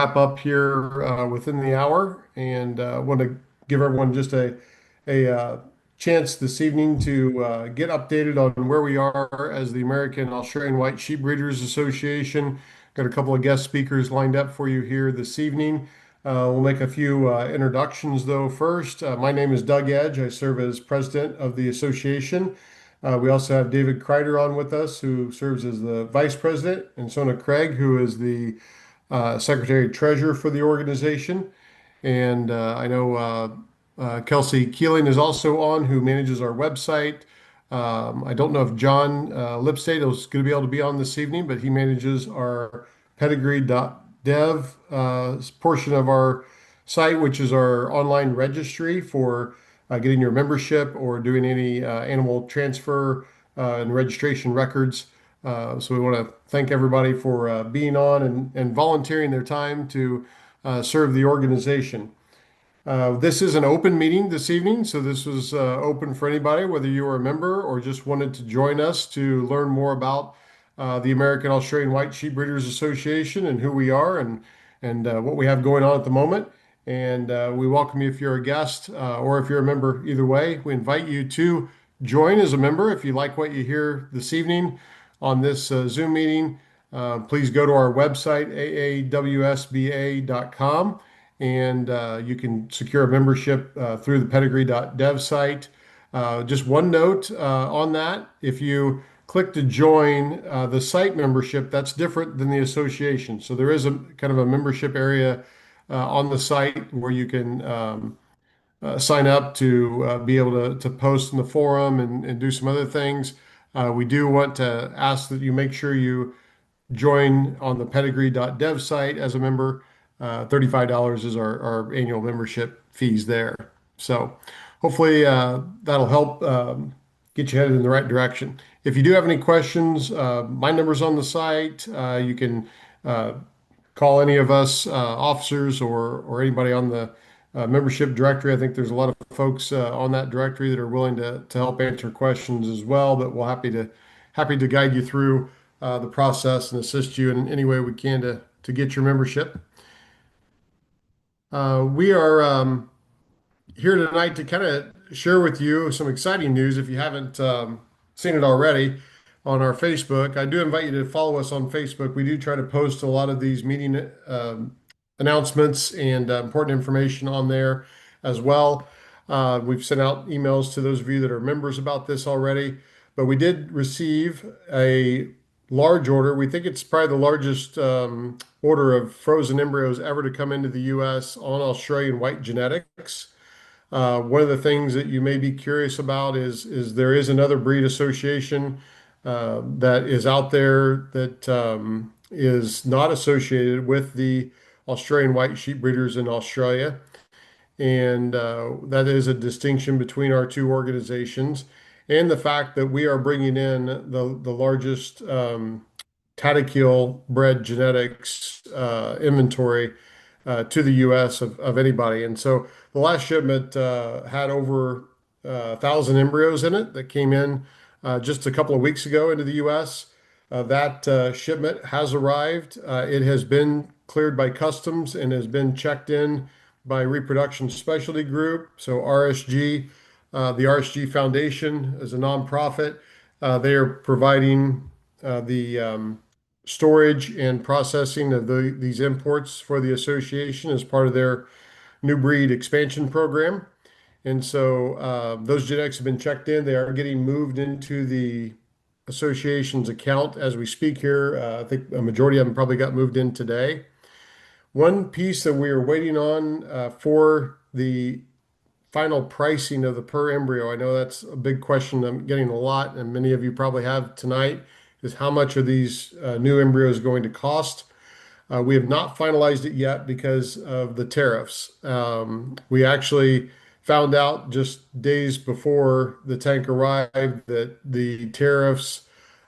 wrap up here within the hour, and want to give everyone just a chance this evening to get updated on where we are as the American Australian White Sheep Breeders Association. Got a couple of guest speakers lined up for you here this evening. We'll make a few introductions though first. My name is Doug Edge. I serve as president of the association. We also have David Kreider on with us, who serves as the vice president, and Sona Craig, who is the secretary treasurer for the organization. And I know Kelsey Keeling is also on, who manages our website. I don't know if John Lipstate is going to be able to be on this evening, but he manages our pedigree.dev portion of our site, which is our online registry for getting your membership or doing any animal transfer and registration records. So we want to thank everybody for being on and volunteering their time to serve the organization. This is an open meeting this evening, so this was open for anybody, whether you are a member or just wanted to join us to learn more about the American Australian White Sheep Breeders Association and who we are and what we have going on at the moment. And we welcome you if you're a guest or if you're a member. Either way, we invite you to join as a member. If you like what you hear this evening on this Zoom meeting, please go to our website, aawsba.com, and you can secure a membership through the pedigree.dev site. Just one note on that, if you click to join the site membership, that's different than the association. So there is a kind of a membership area on the site where you can sign up to be able to post in the forum and do some other things. We do want to ask that you make sure you join on the pedigree.dev site as a member. $35 is our annual membership fees there. So hopefully that'll help get you headed in the right direction. If you do have any questions, my number's on the site. You can call any of us officers or anybody on the membership directory. I think there's a lot of folks on that directory that are willing to help answer questions as well, but we're happy to guide you through the process and assist you in any way we can to get your membership. We are here tonight to kind of share with you some exciting news if you haven't seen it already on our Facebook. I do invite you to follow us on Facebook. We do try to post a lot of these meeting announcements and important information on there as well. We've sent out emails to those of you that are members about this already, but we did receive a large order. We think it's probably the largest order of frozen embryos ever to come into the U.S. on Australian white genetics. One of the things that you may be curious about is there is another breed association that is out there that is not associated with the Australian white sheep breeders in Australia. And that is a distinction between our two organizations and the fact that we are bringing in the largest Tatterkill bred genetics inventory to the U.S. of anybody. And so the last shipment had over 1,000 embryos in it that came in just a couple of weeks ago into the U.S. That shipment has arrived. It has been cleared by customs and has been checked in by Reproduction Specialty Group. So RSG, the RSG Foundation is a nonprofit. They are providing the storage and processing of these imports for the association as part of their new breed expansion program. And so those genetics have been checked in. They are getting moved into the association's account as we speak here. I think a majority of them probably got moved in today. One piece that we are waiting on for the final pricing of the per embryo, I know that's a big question I'm getting a lot, and many of you probably have tonight, is how much are these new embryos going to cost? We have not finalized it yet because of the tariffs. We actually found out just days before the tank arrived that the tariffs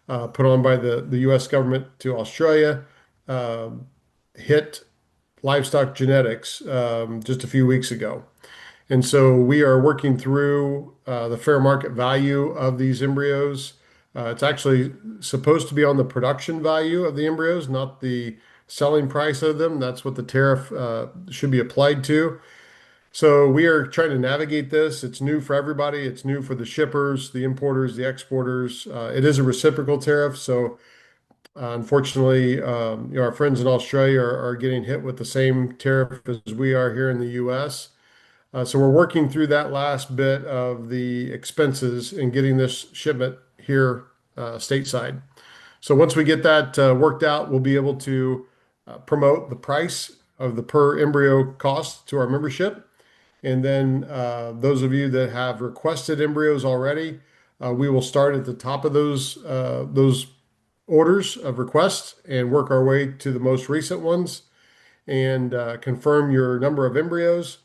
put on by the U.S. government to Australia hit livestock genetics just a few weeks ago. And so we are working through the fair market value of these embryos. It's actually supposed to be on the production value of the embryos, not the selling price of them. That's what the tariff should be applied to. So we are trying to navigate this. It's new for everybody. It's new for the shippers, the importers, the exporters. It is a reciprocal tariff. So unfortunately, our friends in Australia are getting hit with the same tariff as we are here in the U.S. So we're working through that last bit of the expenses and getting this shipment here stateside. So once we get that worked out, we'll be able to promote the price of the per embryo cost to our membership. And then those of you that have requested embryos already, we will start at the top of those orders of requests and work our way to the most recent ones and confirm your number of embryos.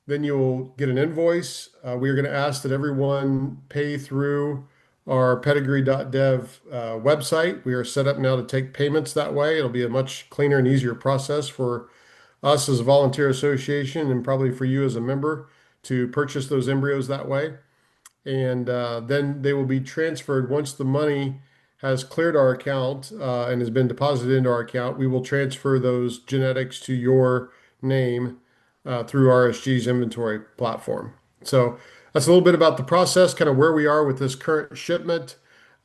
Then you'll get an invoice. We are going to ask that everyone pay through our pedigree.dev website. We are set up now to take payments that way. It'll be a much cleaner and easier process for us as a volunteer association and probably for you as a member to purchase those embryos that way. And then they will be transferred once the money has cleared our account and has been deposited into our account. We will transfer those genetics to your name through RSG's inventory platform. So that's a little bit about the process, kind of where we are with this current shipment.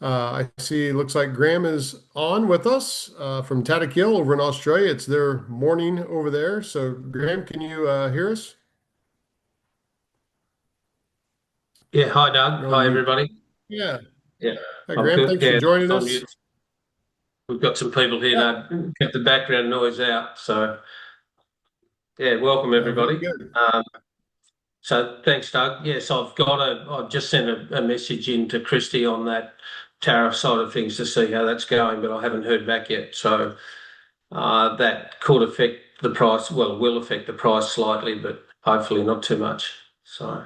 I see it looks like Graham is on with us from Tatakiel over in Australia. It's their morning over there. So Graham, can you hear us? Yeah, hi Doug. You're on Hi mute. everybody. Yeah. Yeah, Hi I'm Graham, good. thanks for Yeah, joining on us. mute. We've got some people here Yeah, now. Keep the background noise out. So yeah, welcome very everybody. good. Um, so thanks, Doug. Yes, I've just sent a message in to Christy on that tariff side of things to see how that's going, but I haven't heard back yet. So that could affect the price. Well, it will affect the price slightly, but hopefully not too much. So.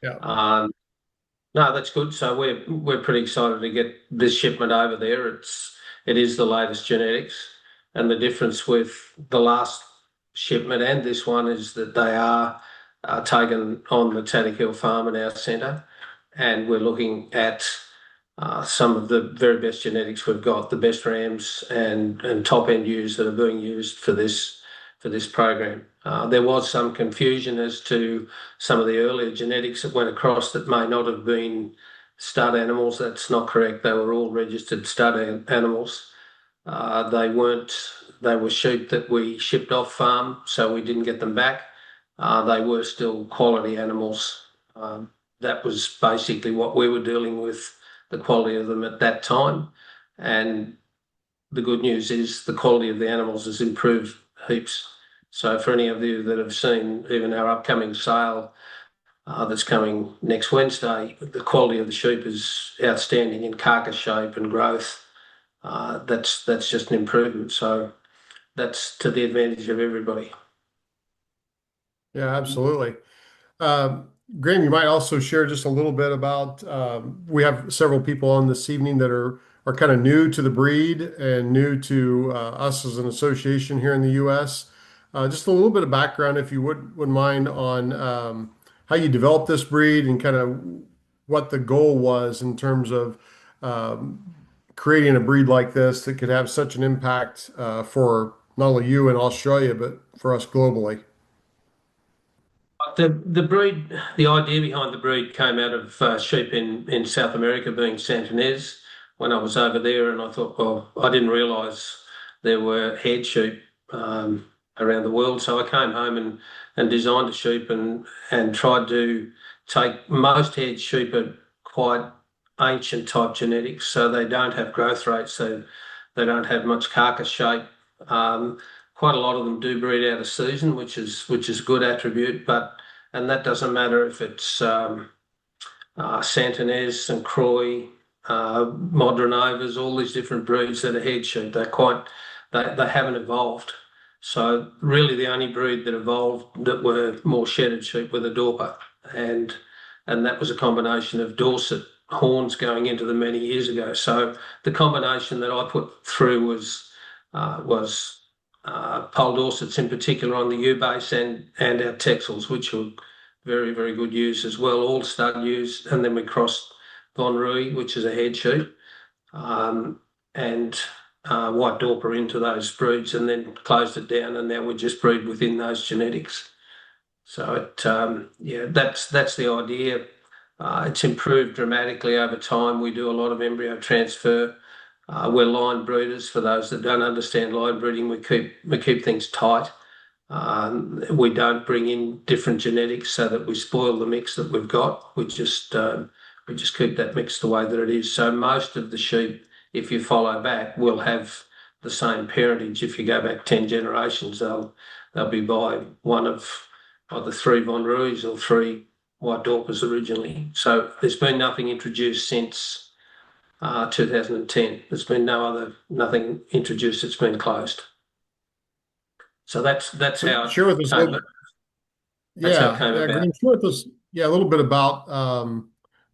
Yeah. Um, No, that's good. So we're pretty excited to get this shipment over there. It is the latest genetics, and the difference with the last shipment and this one is that they are taken on the Taddock Hill farm in our centre, and we're looking at some of the very best genetics we've got, the best rams and top end ewes that are being used for this program. There was some confusion as to some of the earlier genetics that went across that may not have been stud animals. That's not correct. They were all registered stud animals. They weren't. They were sheep that we shipped off farm, so we didn't get them back. They were still quality animals. That was basically what we were dealing with, the quality of them at that time. And the good news is the quality of the animals has improved heaps. So for any of you that have seen even our upcoming sale that's coming next Wednesday, the quality of the sheep is outstanding in carcass shape and growth. That's just an improvement. So that's to the advantage of everybody. Yeah, absolutely. Um, Graham, you might also share just a little bit about we have several people on this evening that are kind of new to the breed and new to us as an association here in the U.S. Just a little bit of background, if you wouldn't mind, on how you developed this breed and kind of what the goal was in terms of um, creating a breed like this that could have such an impact for not only you in Australia, but for us globally. The breed, the idea behind the breed came out of sheep in South America being Santanese when I was over there, and I thought, well, I didn't realise there were head sheep around the world, so I came home and designed a sheep and tried to take most head sheep are quite ancient type genetics, so they don't have growth rates, so they don't have much carcass shape. Um, Quite a lot of them do breed out of season, which is a good attribute, but and that doesn't matter if it's Santanese, St. Croix, Modronovas, all these different breeds that are head sheep. They haven't evolved. So really, the only breed that evolved that were more shedded sheep were the Dorper, and and that was a combination of Dorset horns going into them many years ago. So the combination that I put through was Pole Dorsets in particular on the U base and our Texels, which were very, very good ewes as well, all stud ewes. And then we crossed Von Rui, which is a head sheep. Um, and white Dorper into those broods and then closed it down, and now we just breed within those genetics. So yeah, that's the idea. It's improved dramatically over time. We do a lot of embryo transfer. We're line breeders. For those that don't understand line breeding, we keep things tight. We don't bring in different genetics so that we spoil the mix that we've got. We just keep that mix the way that it is. So most of the sheep, if you follow back, will have the same parentage. If you go back 10 generations, they'll be by one of either three Von Ruys or three White Dorpers originally. So there's been nothing introduced since 2010. There's been nothing introduced that's been closed. So that's So how it share with us a came. little. That's how it Yeah, came yeah, about. Graham, share with us, yeah, a little bit about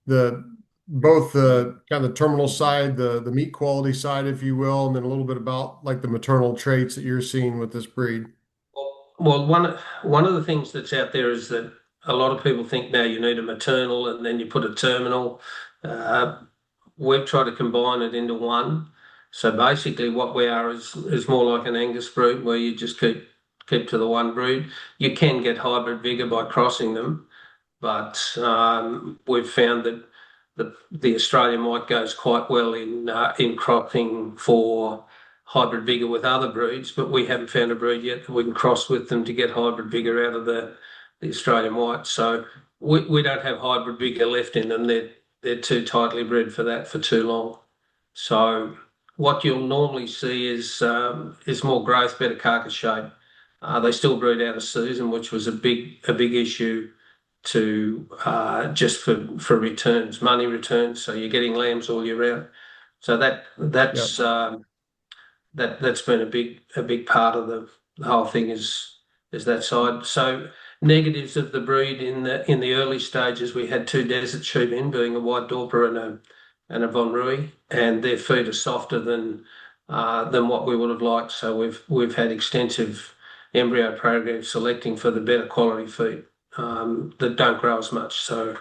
the both the kind of the terminal side, the meat quality side, if you will, and then a little bit about like the maternal traits that you're seeing with this breed. Well, one of the things that's out there is that a lot of people think now you need a maternal and then you put a terminal. Uh, we've tried to combine it into one. So basically, what we are is more like an Angus breed where you just keep to the one breed. You can get hybrid vigor by crossing them, but we've found that the Australian white goes quite well in cropping for hybrid vigor with other breeds, but we haven't found a breed yet that we can cross with them to get hybrid vigor out of the Australian white. So we don't have hybrid vigor left in them. They're too tightly bred for that for too long. So what you'll normally see is more growth, better carcass shape. They still breed out of season, which was a big issue to just for returns, money returns. So you're getting lambs all year round. So that Yeah, that's that's been a big part of the whole thing is that side. So negatives of the breed in the early stages, we had two desert sheep in, being a white Dorper and a Von Rui, and their feet are softer than what we would have liked. So we've had extensive embryo programs selecting for the better quality feet that don't grow as much. So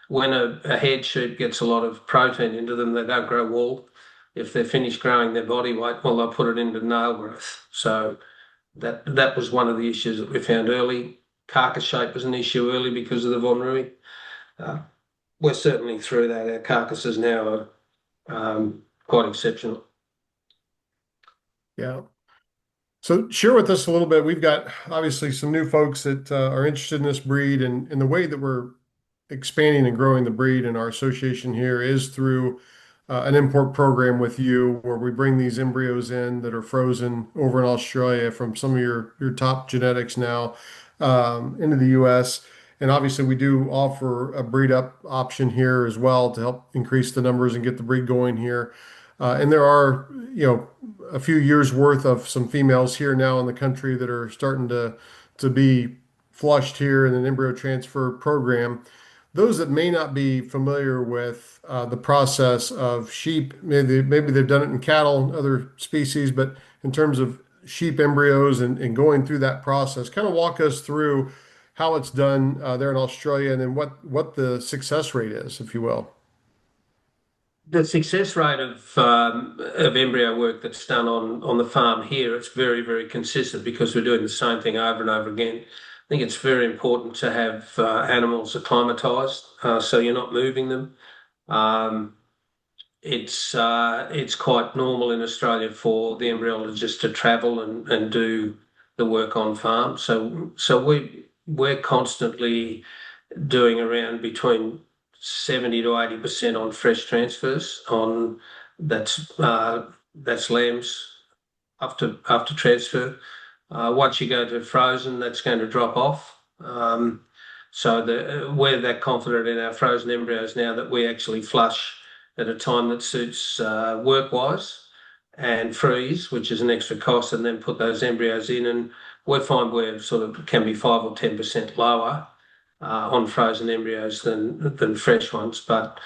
when a head sheep gets a lot of protein into them, they don't grow wool. If they're finished growing their body weight, well, they'll put it into nail growth. So that was one of the issues that we found early. Carcass shape was an issue early because of the Von Rui. Uh, we're certainly through that. Our carcasses now are quite exceptional. yeah. So share with us a little bit. We've got obviously some new folks that are interested in this breed, and the way that we're expanding and growing the breed in our association here is through an import program with you, where we bring these embryos in that are frozen over in Australia from some of your top genetics now into the U.S. And obviously, we do offer a breed up option here as well to help increase the numbers and get the breed going here. And there are, a few years worth of some females here now in the country that are starting to be flushed here in an embryo transfer program. Those that may not be familiar with the process of sheep, maybe they've done it in cattle and other species, but in terms of sheep embryos and going through that process, kind of walk us through how it's done there in Australia and then what the success rate is, if you will. The success rate of embryo work that's done on the farm here, it's very, very consistent because we're doing the same thing over and over again. I think it's very important to have animals acclimatized, so you're not moving them. Um, it's quite normal in Australia for the embryologist to travel and do the work on farm. So we're constantly doing around between 70 to 80% on fresh transfers on that's lambs after transfer. Once you go to frozen, that's going to drop off. So we're that confident in our frozen embryos now that we actually flush at a time that suits work-wise and freeze, which is an extra cost, and then put those embryos in. And we find we're sort of can be 5 or 10% lower on frozen embryos than fresh ones. But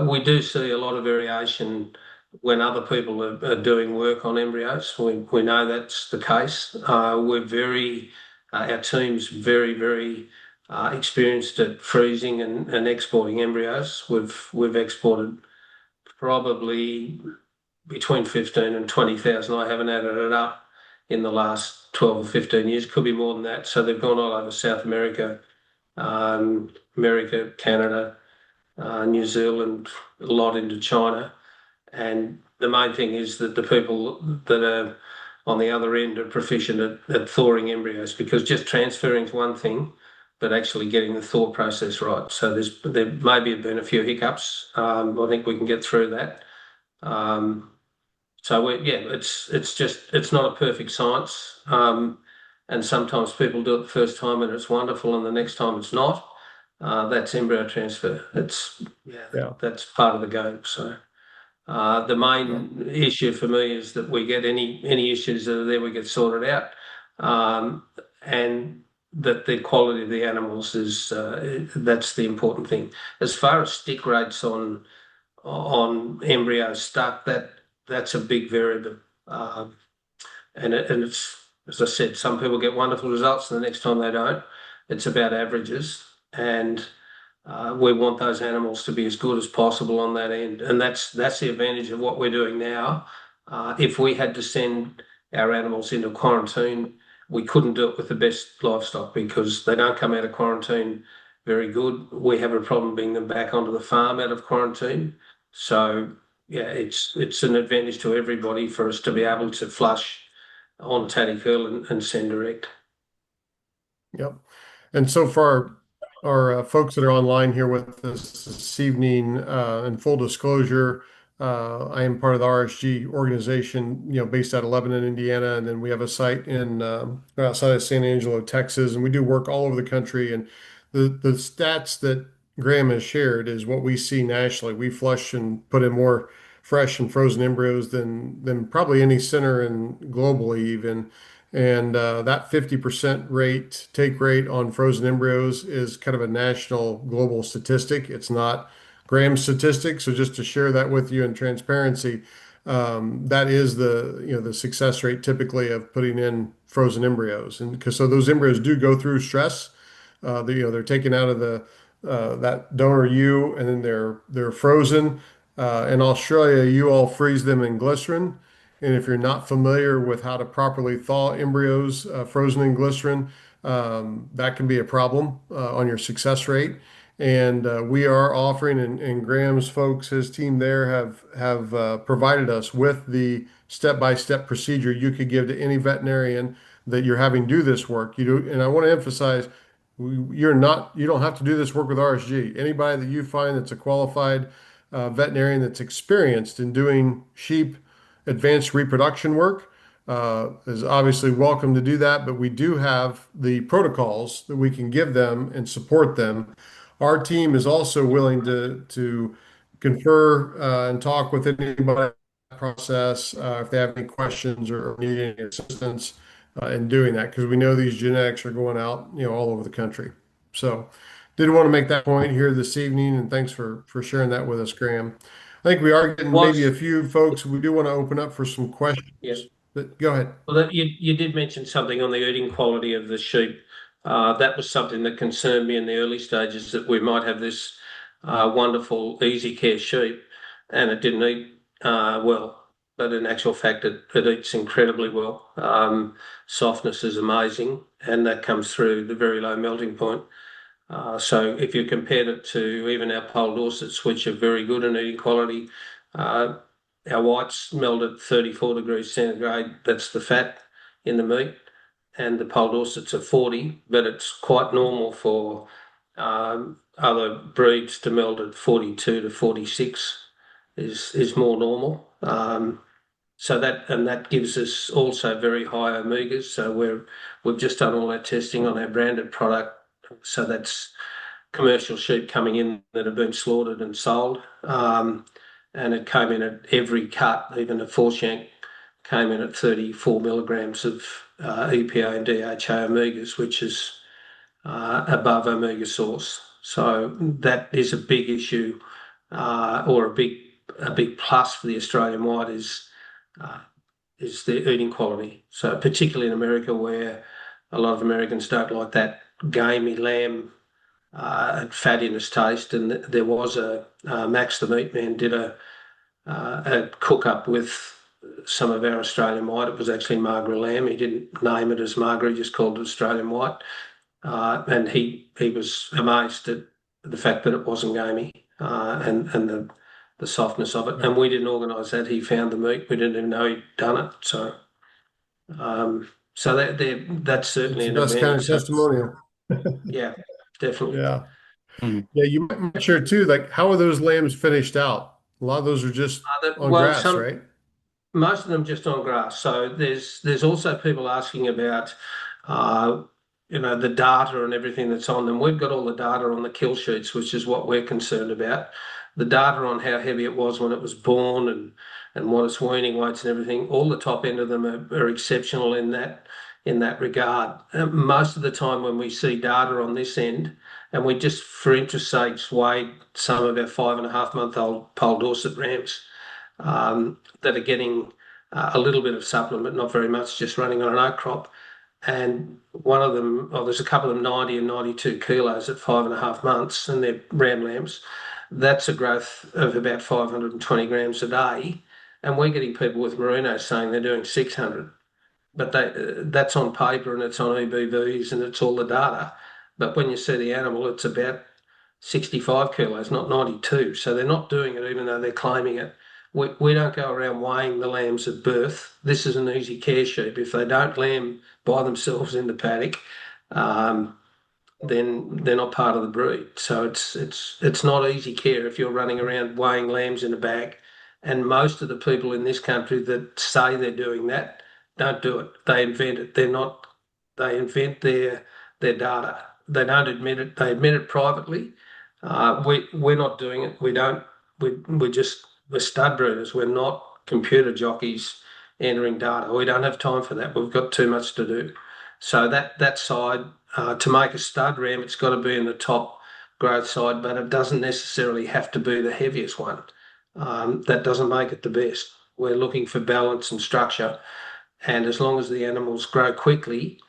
we do see a lot of variation when other people are doing work on embryos. We know that's the case. Our team's very, very experienced at freezing and exporting embryos. We've exported probably between 15 and 20,000. I haven't added it up in the last 12 or 15 years. Could be more than that. So they've gone all over South America, America, Canada, New Zealand, a lot into China. And the main thing is that the people that are on the other end are proficient at thawing embryos, because just transferring is one thing, but actually getting the thaw process right. So there maybe have been a few hiccups. I think we can get through that. Um, yeah, it's not a perfect science, and sometimes people do it the first time and it's wonderful, and the next time it's not. That's embryo transfer. Yeah. That's part of the game. So. The Yeah. main issue for me is that we get any issues that are there, we get sorted out, and that the quality of the animals is that's the important thing. As far as stick rates on embryos stuck, that's a big variable, and it's, as I said, some people get wonderful results, and the next time they don't. It's about averages, and we want those animals to be as good as possible on that end, and that's the advantage of what we're doing now. If we had to send our animals into quarantine, we couldn't do it with the best livestock because they don't come out of quarantine very good. We have a problem bringing them back onto the farm out of quarantine. So yeah, it's an advantage to everybody for us to be able to flush on Taddy Curl and send direct. Yep. And so far, our folks that are online here with us this evening, in full disclosure, I am part of the RSG organization, based out of Lebanon, Indiana, and then we have a site in outside of San Angelo, Texas, and we do work all over the country. And the stats that Graham has shared is what we see nationally. We flush and put in more fresh and frozen embryos than probably any center in globally even. And that 50% take rate on frozen embryos is kind of a national global statistic. It's not Graham's statistic. So just to share that with you in transparency, that is the success rate typically of putting in frozen embryos. And because so those embryos do go through stress. They're taken out of the that donor U, and then they're frozen. In Australia, you all freeze them in glycerin. And if you're not familiar with how to properly thaw embryos frozen in glycerin, that can be a problem on your success rate. And we are offering, and Graham's folks, his team there have provided us with the step-by-step procedure you could give to any veterinarian that you're having do this work. You do, and I want to emphasize, you don't have to do this work with RSG. Anybody that you find that's a qualified veterinarian that's experienced in doing sheep advanced reproduction work is obviously welcome to do that, but we do have the protocols that we can give them and support them. Our team is also willing to confer and talk with anybody in the process if they have any questions or need any assistance in doing that, because we know these genetics are going out, all over the country. So, did want to make that point here this evening, and thanks for sharing that with us, Graham. I think we are getting maybe a Was few folks. We do want to open up for some yeah. questions, but go ahead. Well, you did mention something on the eating quality of the sheep. That was something that concerned me in the early stages, that we might have this wonderful easy care sheep and it didn't eat well. But in actual fact, it eats incredibly well. Softness is amazing, and that comes through the very low melting point. So if you compared it to even our Pole Dorsets, which are very good in eating quality, uh, our whites melt at 34 degrees centigrade. That's the fat in the meat. And the Pole Dorsets are 40, but it's quite normal for other breeds to melt at 42 to 46 is more normal. So that gives us also very high omegas. So we've just done all our testing on our branded product. So that's commercial sheep coming in that have been slaughtered and sold. And it came in at every cut, even a four shank came in at 34 milligrams of EPA and DHA omegas, which is above omega source. So that is a big issue, or a big plus for the Australian white uh, is the eating quality. So particularly in America, where a lot of Americans don't like that gamey lamb and fattiness taste. And there was Max the Meat Man did a cook up with some of our Australian white. It was actually Margaret lamb. He didn't name it as Margaret, he just called it Australian white. And he was amazed at the fact that it wasn't gamey, and the softness of it. Yeah. And we didn't organise that. He found the meat. We didn't even know he'd done it. Um, so that's It's certainly the an best kind advantage. of So testimonial. yeah, definitely. Yeah. Mm. Yeah, you might share too, like how are those lambs finished out? A lot of those are just on Well, grass, some right? most of them just on grass. So there's also people asking about, uh, the data and everything that's on them. We've got all the data on the kill sheets, which is what we're concerned about. The data on how heavy it was when it was born and what its weaning weights and everything. All the top end of them are exceptional in that regard. Most of the time when we see data on this end, and we just for interest sakes weighed some of our 5.5-month-old Pole Dorset rams, that are getting a little bit of supplement, not very much, just running on an oak crop. And one of them, oh, there's a couple of them 90 and 92 kilos at 5.5 months, and they're ram lambs. That's a growth of about 520 grams a day. And we're getting people with merinos saying they're doing 600. But that's on paper and it's on EBVs and it's all the data. But when you see the animal, it's about 65 kilos, not 92. So they're not doing it even though they're claiming it. We don't go around weighing the lambs at birth. This is an easy care sheep. If they don't lamb by themselves in the paddock, um, then they're not part of the breed. So it's not easy care if you're running around weighing lambs in a bag. And most of the people in this country that say they're doing that don't do it. They invent it. They're not. They invent their data. They don't admit it. They admit it privately. We're not doing it. We don't. We're stud breeders. We're not computer jockeys entering data. We don't have time for that. We've got too much to do. So that side, to make a stud ram, it's got to be in the top growth side, but it doesn't necessarily have to be the heaviest one. That doesn't make it the best. We're looking for balance and structure, and as long as the animals grow quickly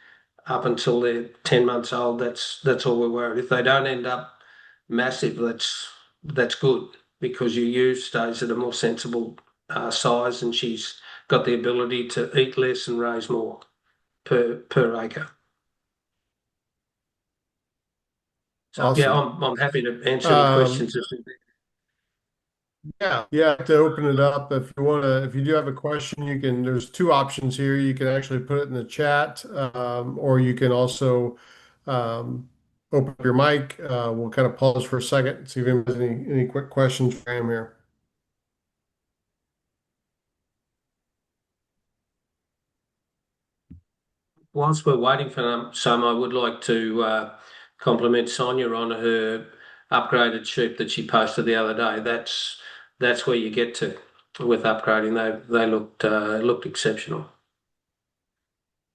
up until they're 10 months old, that's all we're worried. If they don't end up massive, that's good because your ewe stays at a more sensible size, and she's got the ability to eat less and raise more per acre. So yeah, Awesome. I'm happy to answer any Um, questions. yeah, to open it up, if you want to, if you do have a question, there's two options here. You can actually put it in the chat, or you can also open up your mic. We'll kind of pause for a second, see if anyone has any quick questions for him here. Whilst we're waiting for some, I would like to compliment Sonia on her upgraded sheep that she posted the other day. That's where you get to with upgrading. They looked exceptional.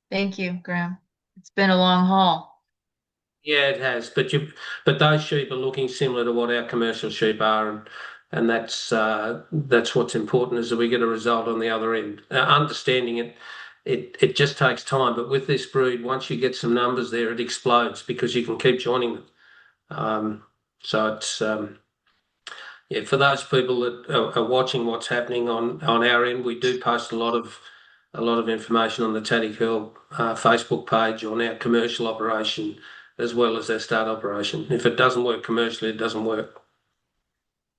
Thank you, Graham. It's been a long haul. Yeah, it has. But those sheep are looking similar to what our commercial sheep are, and that's what's important is that we get a result on the other end. Understanding it just takes time. But with this breed, once you get some numbers there, it explodes because you can keep joining them. So it's yeah, for those people that are watching what's happening on our end, we do post a lot of information on the Taddy Curl Facebook page on our commercial operation as well as our start operation. If it doesn't work commercially, it doesn't work.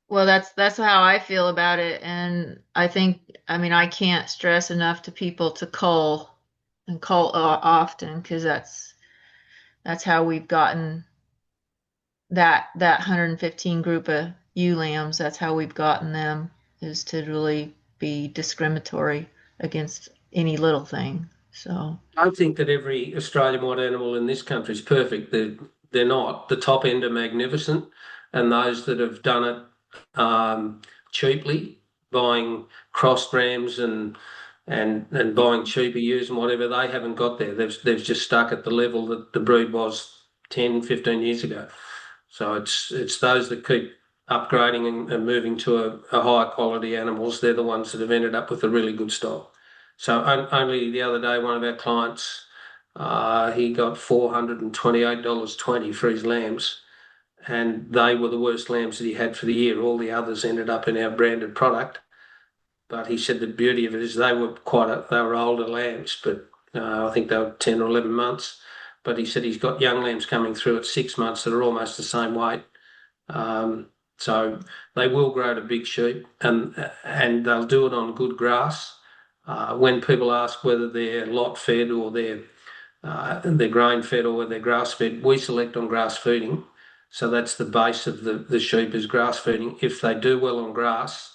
Well, that's how I feel about it, and I mean, I can't stress enough to people to cull and cull often because that's how we've gotten that 115 group of ewe lambs. That's how we've gotten them is to really be discriminatory against any little thing. So. I think that every Australian white animal in this country is perfect. They're not. The top end are magnificent, and those that have done it cheaply, buying cross rams and buying cheaper ewes and whatever, they haven't got there. They've just stuck at the level that the breed was 10, 15 years ago. So it's those that keep upgrading and moving to a higher quality animals. They're the ones that have ended up with a really good stock. So only the other day, one of our clients, he got $428.20 for his lambs, and they were the worst lambs that he had for the year. All the others ended up in our branded product, But he said the beauty of it is they were older lambs, but I think they were 10 or 11 months. But he said he's got young lambs coming through at 6 months that are almost the same weight. Um, so they will grow to big sheep, and they'll do it on good grass. When people ask whether they're lot fed or they're grain fed or whether they're grass fed, we select on grass feeding. So that's the base of the sheep is grass feeding. If they do well on grass,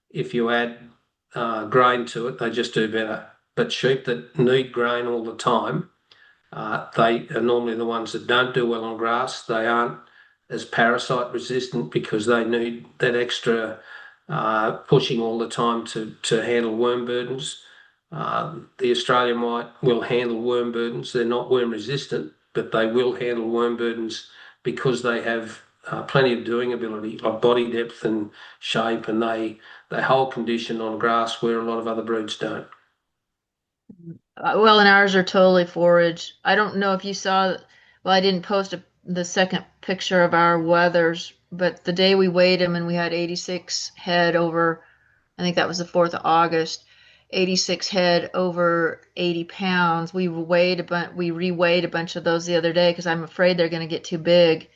if you add grain to it, they just do better. But sheep that need grain all the time, they are normally the ones that don't do well on grass. They aren't as parasite resistant because they need that extra pushing all the time to handle worm burdens. The Australian white will handle worm burdens. They're not worm resistant, but they will handle worm burdens because they have plenty of doing ability, like body depth and shape, and they hold condition on grass where a lot of other breeds don't. Well, and ours are totally forage. I don't know if you saw, well, I didn't post the second picture of our wethers, but the day we weighed them and we had 86 head over, I think that was the 4th of August, 86 head over 80 pounds. We reweighed a bunch of those the other day because I'm afraid they're going to get too big.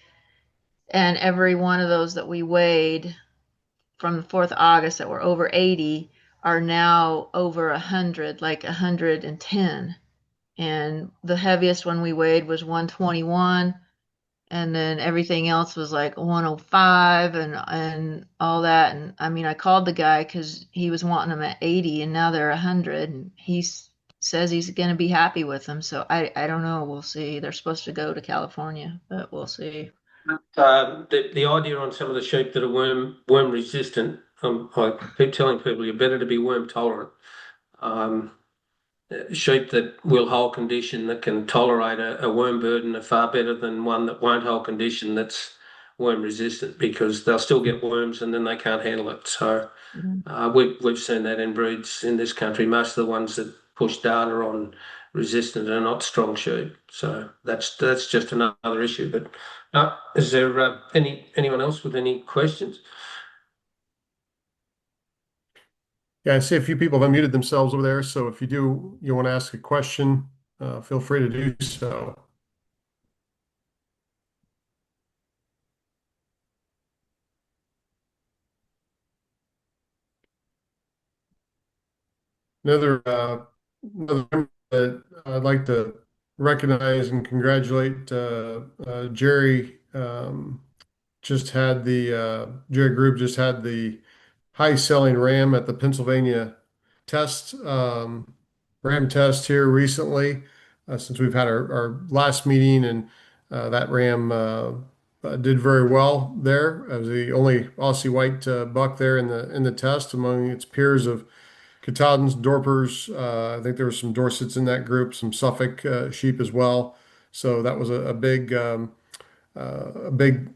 And every one of those that we weighed from the 4th of August that were over 80 are now over 100, like 110. And the heaviest one we weighed was 121, and then everything else was like 105 and all that. And I mean, I called the guy because he was wanting them at 80, and now they're 100, and says he's going to be happy with them. So I don't know. We'll see. They're supposed to go to California, but we'll see. The idea on some of the sheep that are worm resistant, I keep telling people you're better to be worm tolerant. Um, Sheep that will hold condition that can tolerate a worm burden are far better than one that won't hold condition that's worm resistant because they'll still get worms and then they can't handle it. So Mhm. we've seen that in breeds in this country. Most of the ones that push data on resistant are not strong sheep. So that's just another issue. But is there anyone else with any questions? Yeah, I see a few people have unmuted themselves over there. So if you want to ask a question, feel free to do so. Another member that I'd like to recognize and congratulate Jerry. Jerry Group just had the high selling Ram at the Pennsylvania test Ram test here recently since we've had our last meeting, and that Ram did very well there as the only Aussie white buck there in the test among its peers of Katahdins, Dorpers. I think there were some Dorsets in that group, some Suffolk sheep as well. So that was a big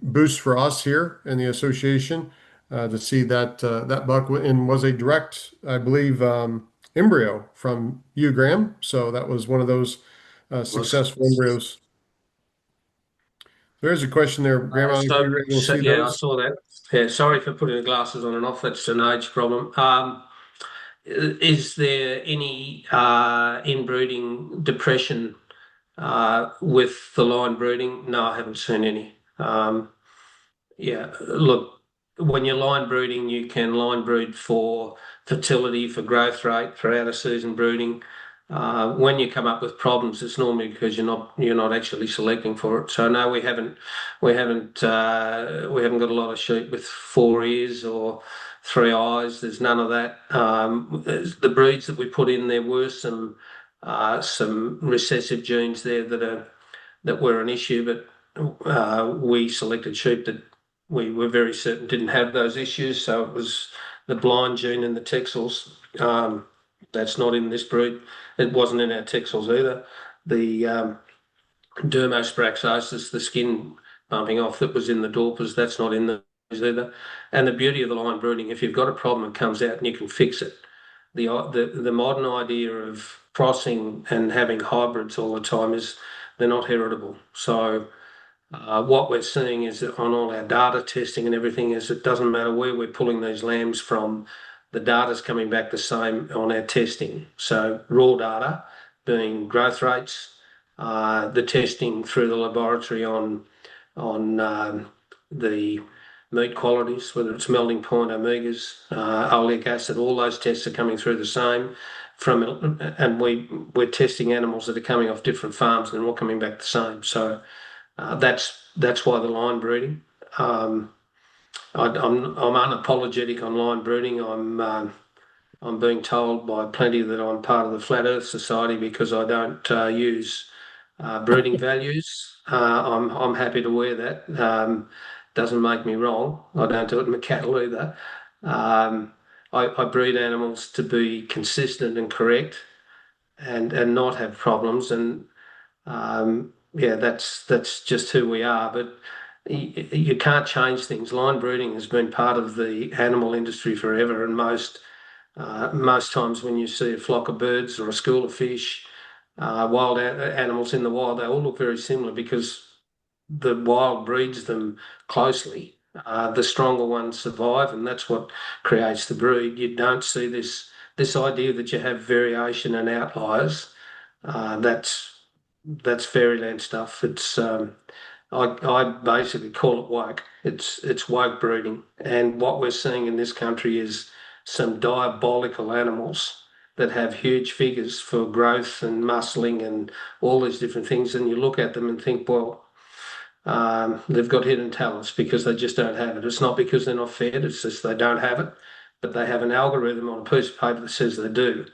boost for us here in the association to see that buck and was a direct, I believe, embryo from you, Graham. So that was one of those Was successful embryos. There's a question there, Graham. I don't know if you were able to see yeah, I those. saw that. Yeah, sorry for putting the glasses on and off. That's an age problem. Is there any inbreeding depression with the line breeding? No, I haven't seen any. Yeah, look, when you're line breeding, you can line breed for fertility, for growth rate, for out of season breeding. When you come up with problems, it's normally because you're not actually selecting for it. So no, we haven't got a lot of sheep with 4 ears or 3 eyes. There's none of that. The breeds that we put in there were some recessive genes there that were an issue, but we selected sheep that we were very certain didn't have those issues. So it was the blind gene in the Texels. That's not in this breed. It wasn't in our Texels either. The dermospraxosis, the skin bumping off that was in the Dorpers, that's not in those either. And the beauty of the line breeding, if you've got a problem, it comes out and you can fix it. The modern idea of crossing and having hybrids all the time is they're not heritable. So what we're seeing is that on all our data testing and everything is it doesn't matter where we're pulling these lambs from. the data's coming back the same on our testing. So raw data being growth rates, the testing through the laboratory on the meat qualities, whether it's melting point, omegas, oleic acid, all those tests are coming through the same. And we're testing animals that are coming off different farms and they're all coming back the same. So that's why the line breeding. I'm unapologetic on line breeding. I'm being told by plenty that I'm part of the Flat Earth Society because I don't use breeding values. I'm happy to wear that. Doesn't make me wrong. I don't do it in my cattle either. Um, I breed animals to be consistent and correct and not have problems. And yeah, that's just who we are. But you can't change things. Line breeding has been part of the animal industry forever, and most times when you see a flock of birds or a school of fish, wild animals in the wild, they all look very similar because the wild breeds them closely. The stronger ones survive, and that's what creates the breed. You don't see this idea that you have variation and outliers. That's fairyland stuff. I basically call it woke. It's woke breeding, and what we're seeing in this country is some diabolical animals that have huge figures for growth and muscling and all these different things. And you look at them and think, well, they've got hidden talents because they just don't have it. It's not because they're not fed, it's just they don't have it, but they have an algorithm on a piece of paper that says they do.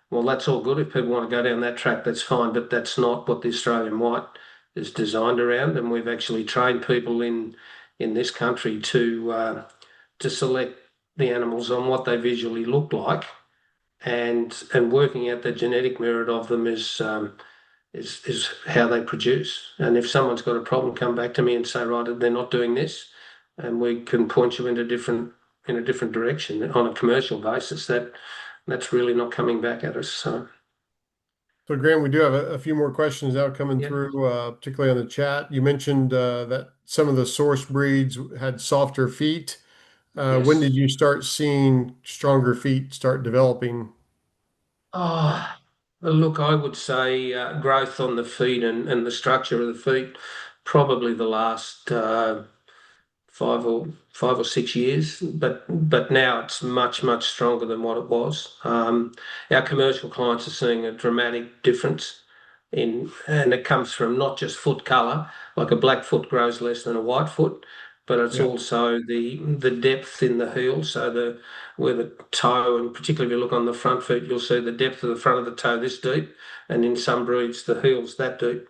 Well, that's all good. If people want to go down that track, that's fine, but that's not what the Australian white is designed around. And we've actually trained people in this country to select the animals on what they visually look like, and working out the genetic merit of them is how they produce. And if someone's got a problem, come back to me and say, right, they're not doing this, and we can point you in a different direction on a commercial basis. That's really not coming back at us. So So, Graham, we do have a few more questions now coming yeah, through, particularly on the chat. You mentioned that some of the source breeds had softer feet. When yes. did you start seeing stronger feet start developing? Oh, well, look, I would say growth on the feet and the structure of the feet, probably the last 5 or 6 years, but now it's much stronger than what it was. Our commercial clients are seeing a dramatic difference and it comes from not just foot colour, like a black foot grows less than a white foot, but it's Yeah. also the depth in the heel. So where the toe, and particularly if you look on the front feet, you'll see the depth of the front of the toe this deep, and in some breeds the heel's that deep.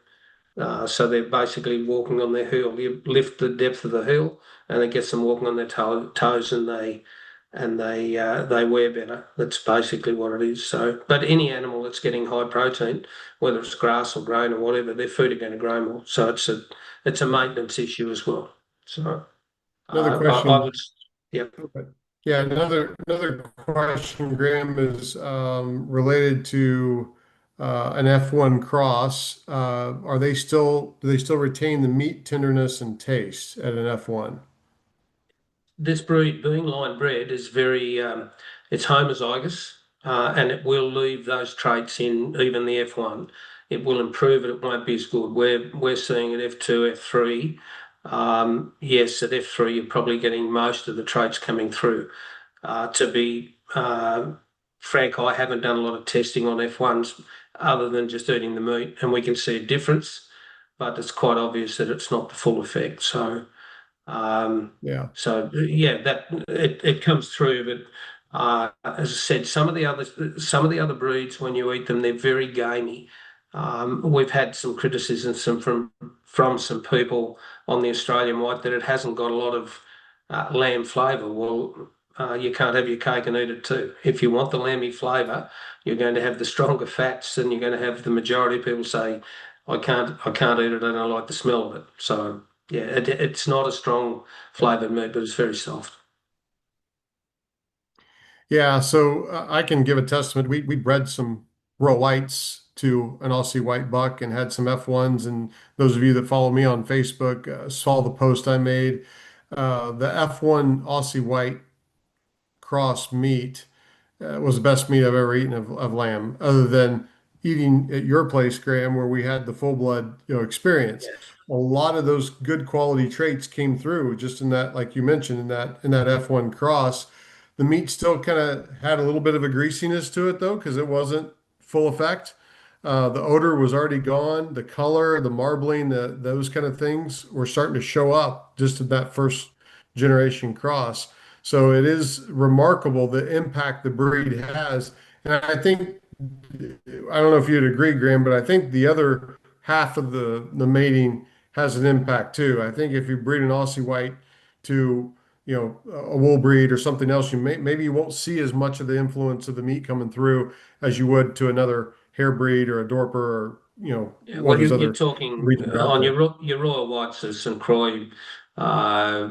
So they're basically walking on their heel. You lift the depth of the heel, and it gets them walking on their toes, and they wear better. That's basically what it is. So, but any animal that's getting high protein, whether it's grass or grain or whatever, their feet are going to grow more. So it's a Yeah. maintenance issue as well. So Another I question. would, yeah. Okay. Yeah, another question, Graham, is related to an F1 cross. Do they still retain the meat tenderness and taste at an F1? This breed, being line bred, is very it's homozygous, and it will leave those traits in even the F1. It will improve it. It won't be as good. We're seeing at F2, F3. Yes, at F3 you're probably getting most of the traits coming through. To be frank, I haven't done a lot of testing on F1s other than just eating the meat, and we can see a difference, but it's quite obvious that it's not the full effect. Um, Yeah. yeah, that it comes through, but as I said, some of the other breeds, when you eat them, they're very gamey. We've had some criticisms from some people on the Australian white that it hasn't got a lot of lamb flavour. Well, you can't have your cake and eat it too. If you want the lamby flavour, you're going to have the stronger fats, and you're going to have the majority of people say, I can't eat it. I don't like the smell of it." So. Yeah, it's not a strong flavoured meat, but it's very soft. Yeah, so I can give a testament. We bred some Royal Whites to an Aussie White buck and had some F1s. And those of you that follow me on Facebook saw the post I made. The F1 Aussie White cross meat. was the best meat I've ever eaten of lamb, other than eating at your place, Graham, where we had the full blood, experience. Yes. A lot of those good quality traits came through just in that, like you mentioned, in that F1 cross. The meat still kind of had a little bit of a greasiness to it though, because it wasn't full effect. The odor was already gone. The color, the marbling, those kind of things were starting to show up just in that first generation cross. So it is remarkable the impact the breed has. And I think, I don't know if you'd agree, Graham, but I think the other half of the mating has an impact too. I think if you breed an Aussie White to, a wool breed or something else, maybe you won't see as much of the influence of the meat coming through as you would to another hair breed or a Dorper or, Yeah, one of well, those you're other talking breeds that are out on there. your Royal Whites of St. Croix, uh,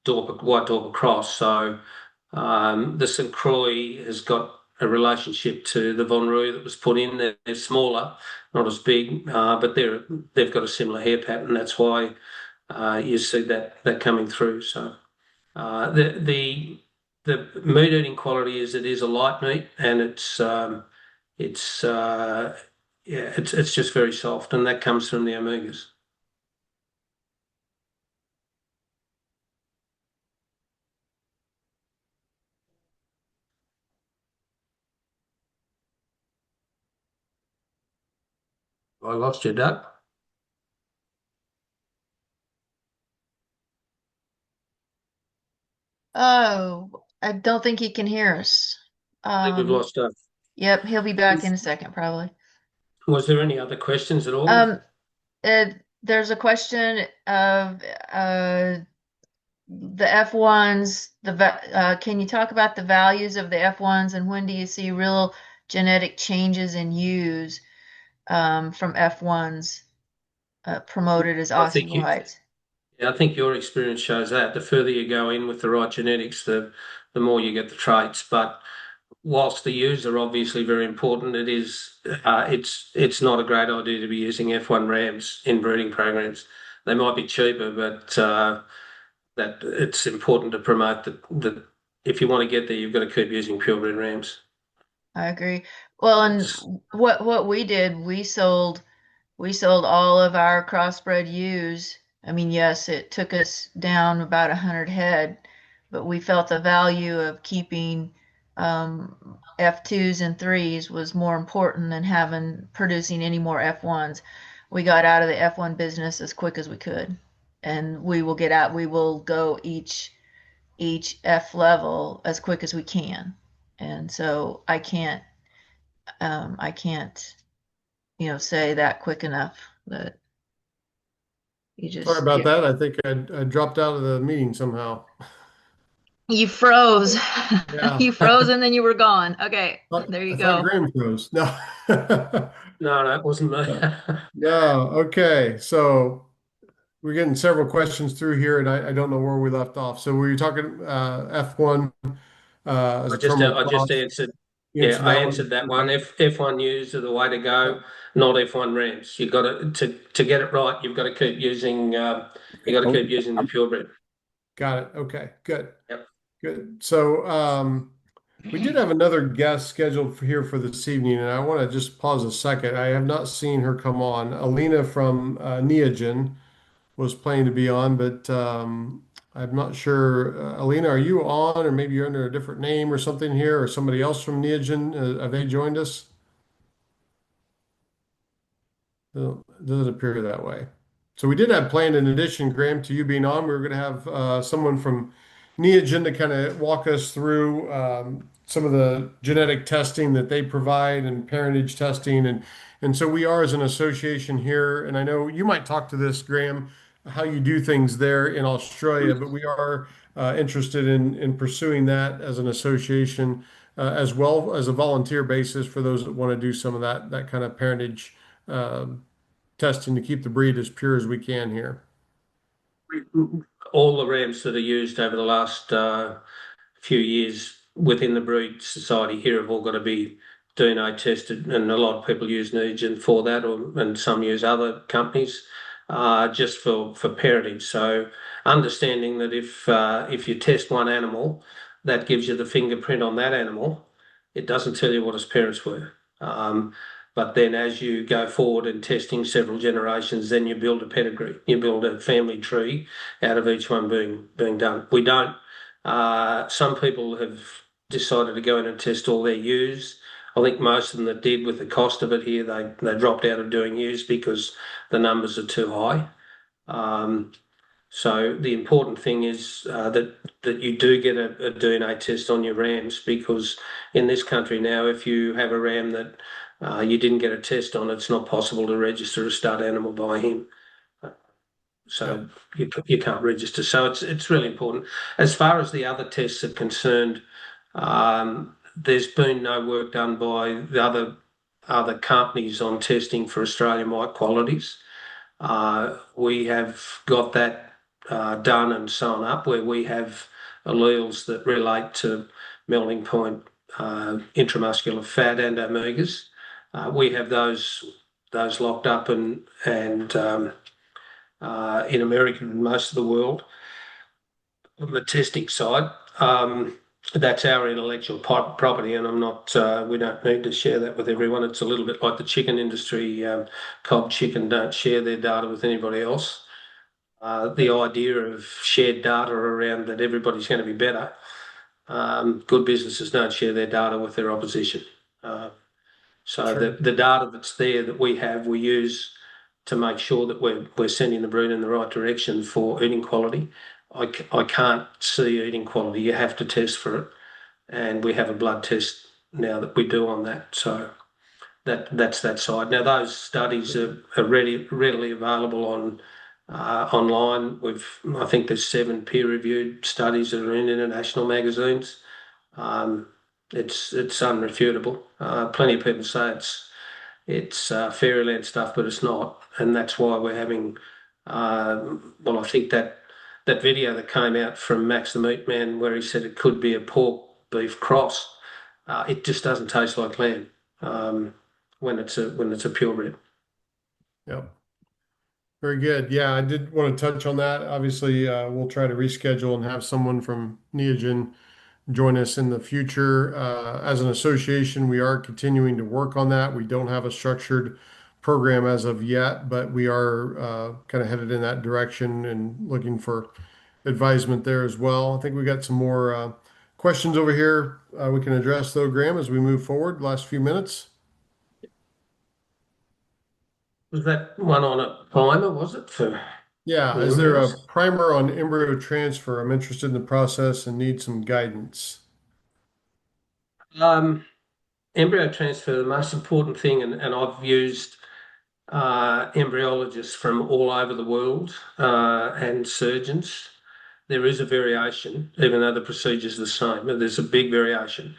White Dorper Cross. So the St. Croix has got a relationship to the Von Roo that was put in. They're smaller, not as big, but they've got a similar hair pattern. That's why you see that coming through. So the meat eating quality is it is a light meat, and it's yeah, it's just very soft, and that comes from the omegas. I lost you, Doug. Oh, I don't think he can hear us. I think we've Um, lost Doug. yep, he'll be back in a second, probably. Was there any other questions at all? Um, there's a question of the F1s. Can you talk about the values of the F1s and when do you see real genetic changes in ewes from F1s promoted as I Aussie think you, Whites? yeah, I think your experience shows that. The further you go in with the right genetics, the more you get the traits. But whilst the ewes are obviously very important, it's not a great idea to be using F1 rams in breeding programs. They might be cheaper, but that it's important to promote that if you want to get there, you've got to keep using purebred rams. I agree. Well, and It's what we did, we sold all of our crossbred ewes. I mean, yes, it took us down about 100 head, but we felt the value of keeping F2s and threes was more important than having producing any more F1s. We got out of the F1 business as quick as we could, and we will get out. We will go each F level as quick as we can. And so I can't, say that quick enough that you Sorry just about that. I think I dropped out of the meeting somehow. you froze. Yeah. You froze and then you were gone. Okay, there you I thought go. Graham froze. No. no, it wasn't me. No. Okay. So we're getting several questions through here, and I don't know where we left off. So were you talking F1 as a terminal I just cross? answered. You Yeah, answered I that one. answered that one. Okay. F1 ewes are the way to Yeah. go, not F1 rams. You got to get it right. You've got to keep using the purebred. Got it. Okay. Good. Yep. Good. So we did have another guest scheduled for here for this evening, and I want to just pause a second. I have not seen her come on. Alina from Neogen was planning to be on, but I'm not sure. Alina, are you on, or maybe you're under a different name or something here, or somebody else from Neogen? Have they joined us? Doesn't appear that way. So we did have planned, in addition, Graham, to you being on, we were going to have someone from Neogen to kind of walk us through some of the genetic testing that they provide and parentage testing, and so we are as an association here. And I know you might talk to this, Graham, how you do things there in Australia, but we are interested in pursuing that as an association, as well as a volunteer basis for those that want to do some of that kind of parentage uh, testing to keep the breed as pure as we can here. All the rams that are used over the last few years within the breed society here have all got to be DNA tested, and a lot of people use Negen for that, and some use other companies just for parenting. So understanding that if you test one animal, that gives you the fingerprint on that animal, It doesn't tell you what his parents were. Um, but then as you go forward and testing several generations, then you build a pedigree, you build a family tree out of each one being done. We don't. Some people have decided to go in and test all their ewes. I think most of them that did, with the cost of it here, they dropped out of doing ewes because the numbers are too high. Um, so the important thing is that you do get a DNA test on your rams, because in this country now, if you have a ram that you didn't get a test on, it's not possible to register a stud animal by him. Yep. So you can't register. So it's really important. As far as the other tests are concerned, there's been no work done by the other companies on testing for Australian white qualities. We have got that done and sewn up, where we have alleles that relate to melting point, intramuscular fat, and omegas. We have those locked up and in America and most of the world on the testing side. That's our intellectual property, and I'm not. We don't need to share that with everyone. It's a little bit like the chicken industry. Cobb Chicken don't share their data with anybody else. The idea of shared data around that everybody's going to be better. Good businesses don't share their data with their opposition. Uh, so Sure. the data that's there that we have, we use to make sure that we're sending the breed in the right direction for eating quality. I can't see eating quality. You have to test for it, and we have a blood test now that we do on that. So that's that side. Now those studies are readily available on online. I think there's 7 peer-reviewed studies that are in international magazines. Um, it's unrefutable. Plenty of people say it's fairyland stuff, but it's not, and that's why we're having. Well, I think that video that came out from Max the Meat Man, where he said it could be a pork beef cross, it just doesn't taste like lamb when it's a purebred. Yep. Very good. Yeah, I did want to touch on that. Obviously, we'll try to reschedule and have someone from Neogen join us in the future. As an association, we are continuing to work on that. We don't have a structured program as of yet, but we are kind of headed in that direction and looking for advisement there as well. I think we got some more questions over here we can address though, Graham, as we move forward. Last few minutes. Was that one on a primer, was it, for Yeah, the is there a embryos? primer on embryo transfer? I'm interested in the process and need some guidance. Um, Embryo transfer, the most important thing, and I've used embryologists from all over the world and surgeons. There is a variation, even though the procedure is the same, but there's a big variation.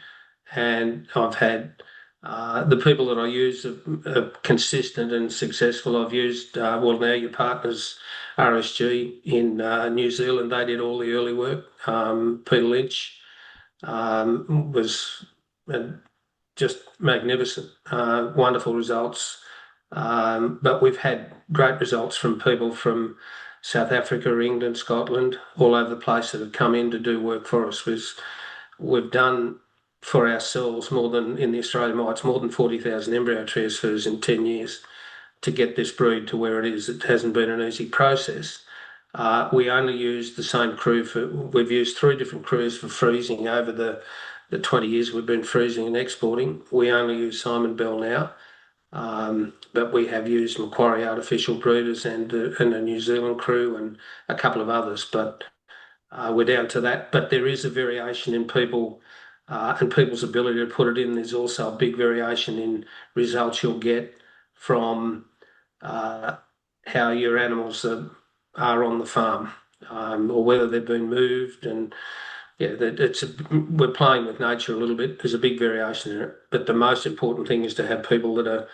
And I've had the people that I use are consistent and successful. I've used, well, now your partners, RSG in New Zealand, they did all the early work. Peter Lynch was uh, just magnificent, wonderful results. But we've had great results from people from South Africa, England, Scotland, all over the place that have come in to do work for us. We've done for ourselves more than in the Australian Mites, more than 40,000 embryo transfers in 10 years to get this breed to where it is. It hasn't been an easy process. We only use the same crew we've used 3 different crews for freezing over the 20 years we've been freezing and exporting. We only use Simon Bell now. But we have used Macquarie Artificial Breeders and a New Zealand crew and a couple of others, but we're down to that. But there is a variation in people and people's ability to put it in. There's also a big variation in results you'll get from uh, how your animals are on the farm, or whether they've been moved. And yeah, we're playing with nature a little bit. There's a big variation in it, but the most important thing is to have people that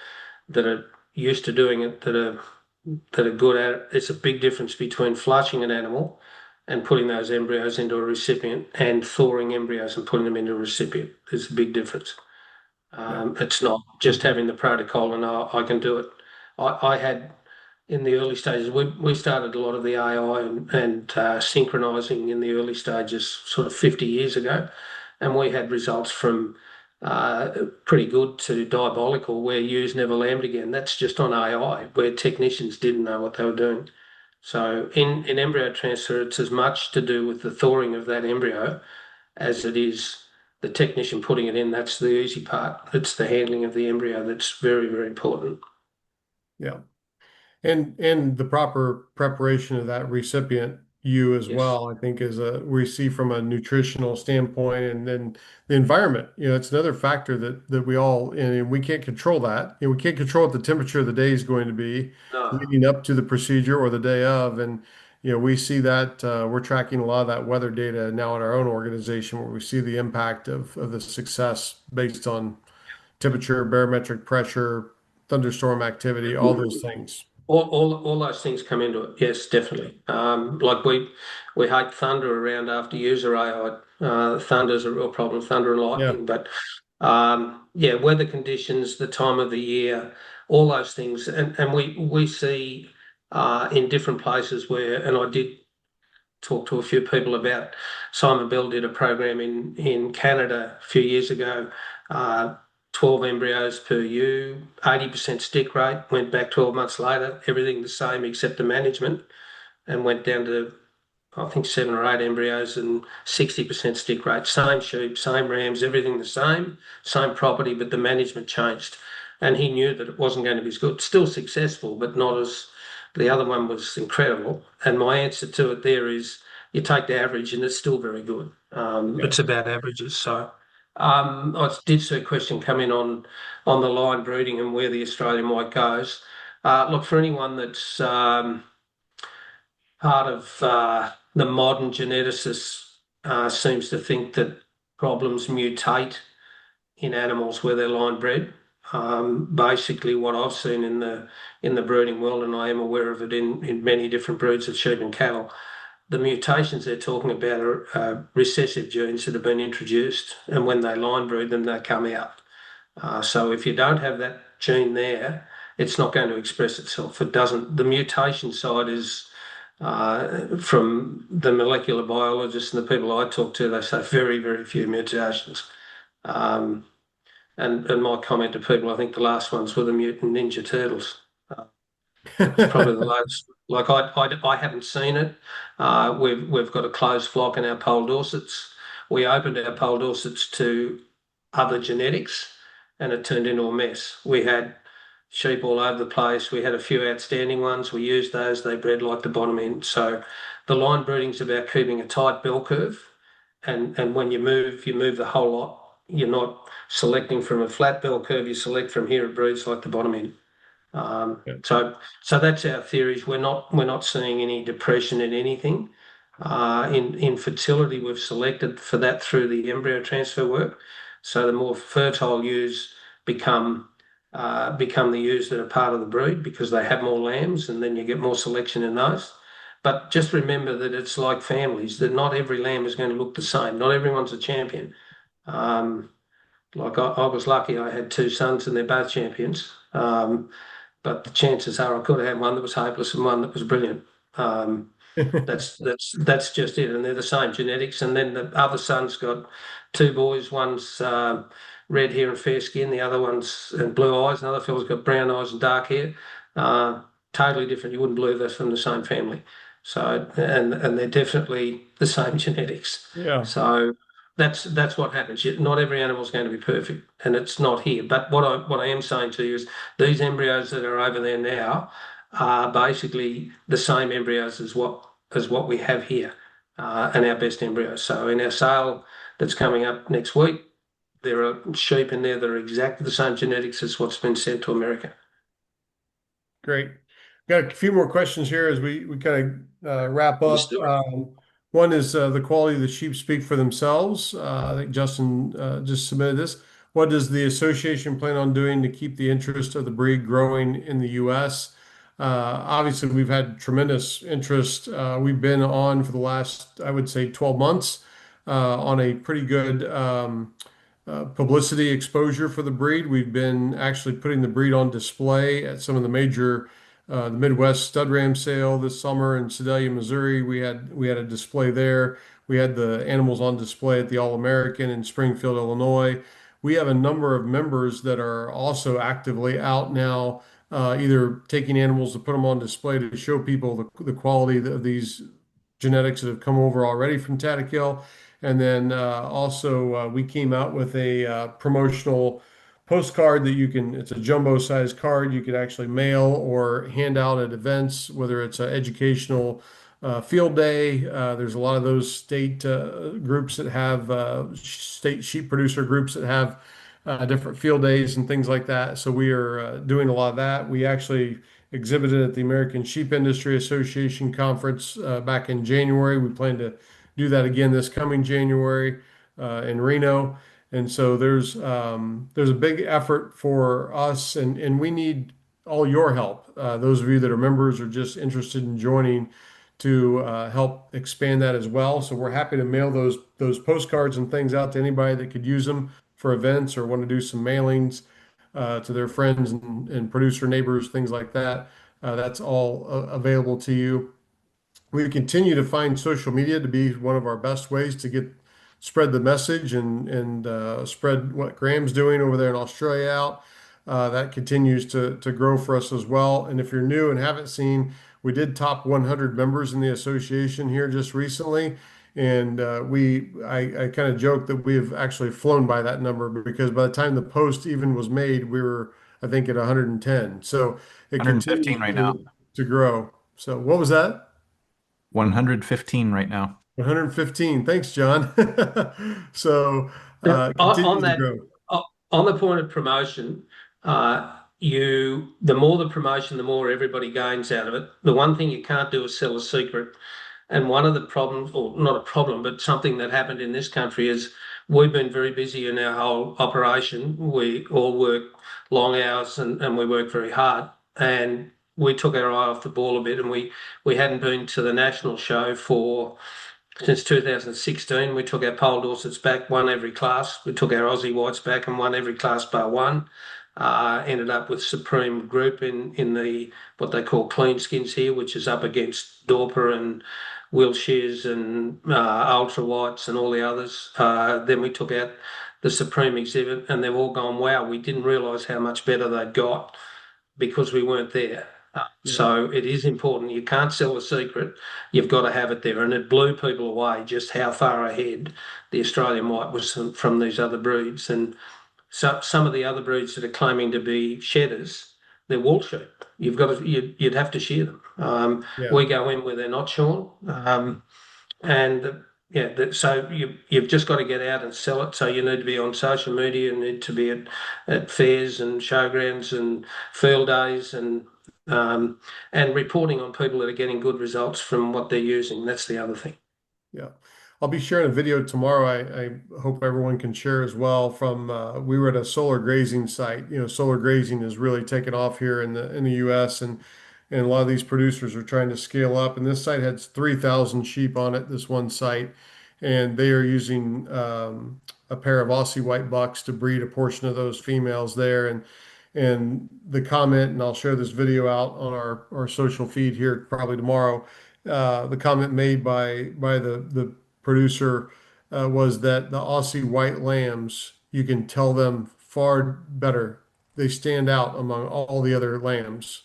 are used to doing it, that are good at it. It's a big difference between flushing an animal and putting those embryos into a recipient and thawing embryos and putting them into a recipient. There's a big difference. Yeah. It's not just having the protocol and I can do it. I had in the early stages, we started a lot of the AI and synchronizing in the early stages, sort of 50 years ago, and we had results from pretty good to diabolical, where ewes never lambed again. That's just on AI, where technicians didn't know what they were doing. So in embryo transfer, it's as much to do with the thawing of that embryo as it is the technician putting it in. That's the easy part. It's the handling of the embryo that's very, very important. Yeah. And the proper preparation of that recipient you as Yes. well, I think is a we see from a nutritional standpoint, and then the environment. It's another factor that we all, and we can't control that. We can't control what the temperature of the day is going to be No. leading up to the procedure or the day of. And we see that we're tracking a lot of that weather data now in our own organization, where we see the impact of the success based on temperature, barometric pressure, thunderstorm activity, all those things. All those things come into it. Yes, definitely. Like we hate thunder around after user AI. Thunder's a real problem, thunder and Yeah. lightning. But yeah, weather conditions, the time of the year, all those things, and we see in different places where, and I did talk to a few people about. Simon Bell did a program in Canada a few years ago. Uh, 12 embryos per ewe, 80% stick rate, went back 12 months later, everything the same except the management, and went down to, I think, 7 or 8 embryos and 60% stick rate. Same sheep, same rams, everything the same property, but the management changed. And he knew that it wasn't going to be as good. Still successful, but not as the other one was incredible. And my answer to it there is you take the average and it's still very good. Yeah. It's about averages. So I did see a question come in on the line breeding and where the Australian white goes. Look, for anyone that's part of the modern geneticists seems to think that problems mutate in animals where they're line bred. Basically, what I've seen in the breeding world, and I am aware of it in many different breeds of sheep and cattle, the mutations they're talking about are recessive genes that have been introduced, and when they line breed them, they come out. So if you don't have that gene there, it's not going to express itself. It doesn't. The mutation side is from the molecular biologists and the people I talk to, they say very, very few mutations. Um, and my comment to people, I think the last ones were the mutant Ninja Turtles. That was probably the latest. Like I haven't seen it. We've got a closed flock in our Pole Dorsets. We opened our Pole Dorsets to other genetics, and it turned into a mess. We had sheep all over the place. We had a few outstanding ones. We used those. They bred like the bottom end. So the line breeding's about keeping a tight bell curve, and when you move the whole lot. You're not selecting from a flat bell curve. You select from here. It breeds like the bottom end. Yeah. So that's our theories. We're not seeing any depression in anything. In fertility, we've selected for that through the embryo transfer work. So the more fertile ewes become become the ewes that are part of the breed because they have more lambs, and then you get more selection in those. But just remember that it's like families, that not every lamb is going to look the same. Not everyone's a champion. Um, like I was lucky I had two sons and they're both champions. But the chances are I could have had one that was hopeless and one that was brilliant. Um, that's just it, and they're the same genetics. And then the other son's got two boys. One's red hair and fair skin. The other one's and blue eyes. Another fella's got brown eyes and dark hair. Uh, totally different. You wouldn't believe they're from the same family. So and they're definitely the same genetics. Yeah. So that's what happens. Not every animal is going to be perfect, and it's not here. But what I am saying to you is these embryos that are over there now are basically the same embryos as what we have here, and our best embryos. So in our sale that's coming up next week, there are sheep in there that are exactly the same genetics as what's been sent to America. Great. Got a few more questions here as we kind of wrap Let's up. do it. One is the quality of the sheep speak for themselves. I think Justin just submitted this. What does the association plan on doing to keep the interest of the breed growing in the U.S.? Obviously, we've had tremendous interest. We've been on for the last, I would say, 12 months on a pretty good publicity exposure for the breed. We've been actually putting the breed on display at some of the major the Midwest stud ram sale this summer in Sedalia, Missouri. We had a display there. We had the animals on display at the All American in Springfield, Illinois. we have a number of members that are also actively out now, either taking animals to put them on display to show people the quality of these genetics that have come over already from Tatterkill. And then also, we came out with a promotional postcard that it's a jumbo size card you could actually mail or hand out at events, whether it's an educational field day. There's a lot of those state groups that have state sheep producer groups that have different field days and things like that. So we are doing a lot of that. We actually exhibited at the American Sheep Industry Association conference back in January. We plan to do that again this coming January in Reno. And so there's a big effort for us, and we need all your help. Those of you that are members or just interested in joining to help expand that as well. So we're happy to mail those postcards and things out to anybody that could use them for events or want to do some mailings to their friends and producer neighbors, things like that. That's all available to you. We continue to find social media to be one of our best ways to spread the message and spread what Graham's doing over there in Australia out. That continues to grow for us as well. And if you're new and haven't seen, we did top 100 members in the association here just recently. And I kind of joke that we have actually flown by that number because by the time the post even was made, we were, I think, at 110. So it 115 continues right now. to grow. So what was that? 115 right now. 115. Thanks, John. So it On continues to that, grow. on the point of promotion, the more the promotion, the more everybody gains out of it. The one thing you can't do is sell a secret. And one of the problems, or not a problem, but something that happened in this country is we've been very busy in our whole operation. We all work long hours and we work very hard. And we took our eye off the ball a bit, and we hadn't been to the national show since 2016. We took our Pole Dorsets back, won every class. We took our Aussie Whites back and won every class bar one. Ended up with Supreme Group in the what they call clean skins here, which is up against Dorper and Wilshires and Ultra Whites and all the others. Then we took out the Supreme exhibit, and they've all gone, wow, we didn't realise how much better they'd got because we weren't there. Yeah. So it is important. You can't sell a secret. You've got to have it there. And it blew people away just how far ahead the Australian white was from these other breeds. And so some of the other breeds that are claiming to be shedders, they're wool sheep. You'd have to shear them. Yeah. We go in where they're not shorn. So you've just got to get out and sell it. So you need to be on social media, you need to be at fairs and showgrounds and field days and reporting on people that are getting good results from what they're using. That's the other thing. Yeah. I'll be sharing a video tomorrow. I hope everyone can share as well from we were at a solar grazing site. You know, solar grazing has really taken off here in the US and a lot of these producers are trying to scale up. And this site has 3,000 sheep on it, this one site, and they are using a pair of Aussie white bucks to breed a portion of those females there. And the comment, and I'll share this video out on our social feed here probably tomorrow. The comment made by the producer was that the Aussie white lambs, you can tell them far better. They stand out among all the other lambs.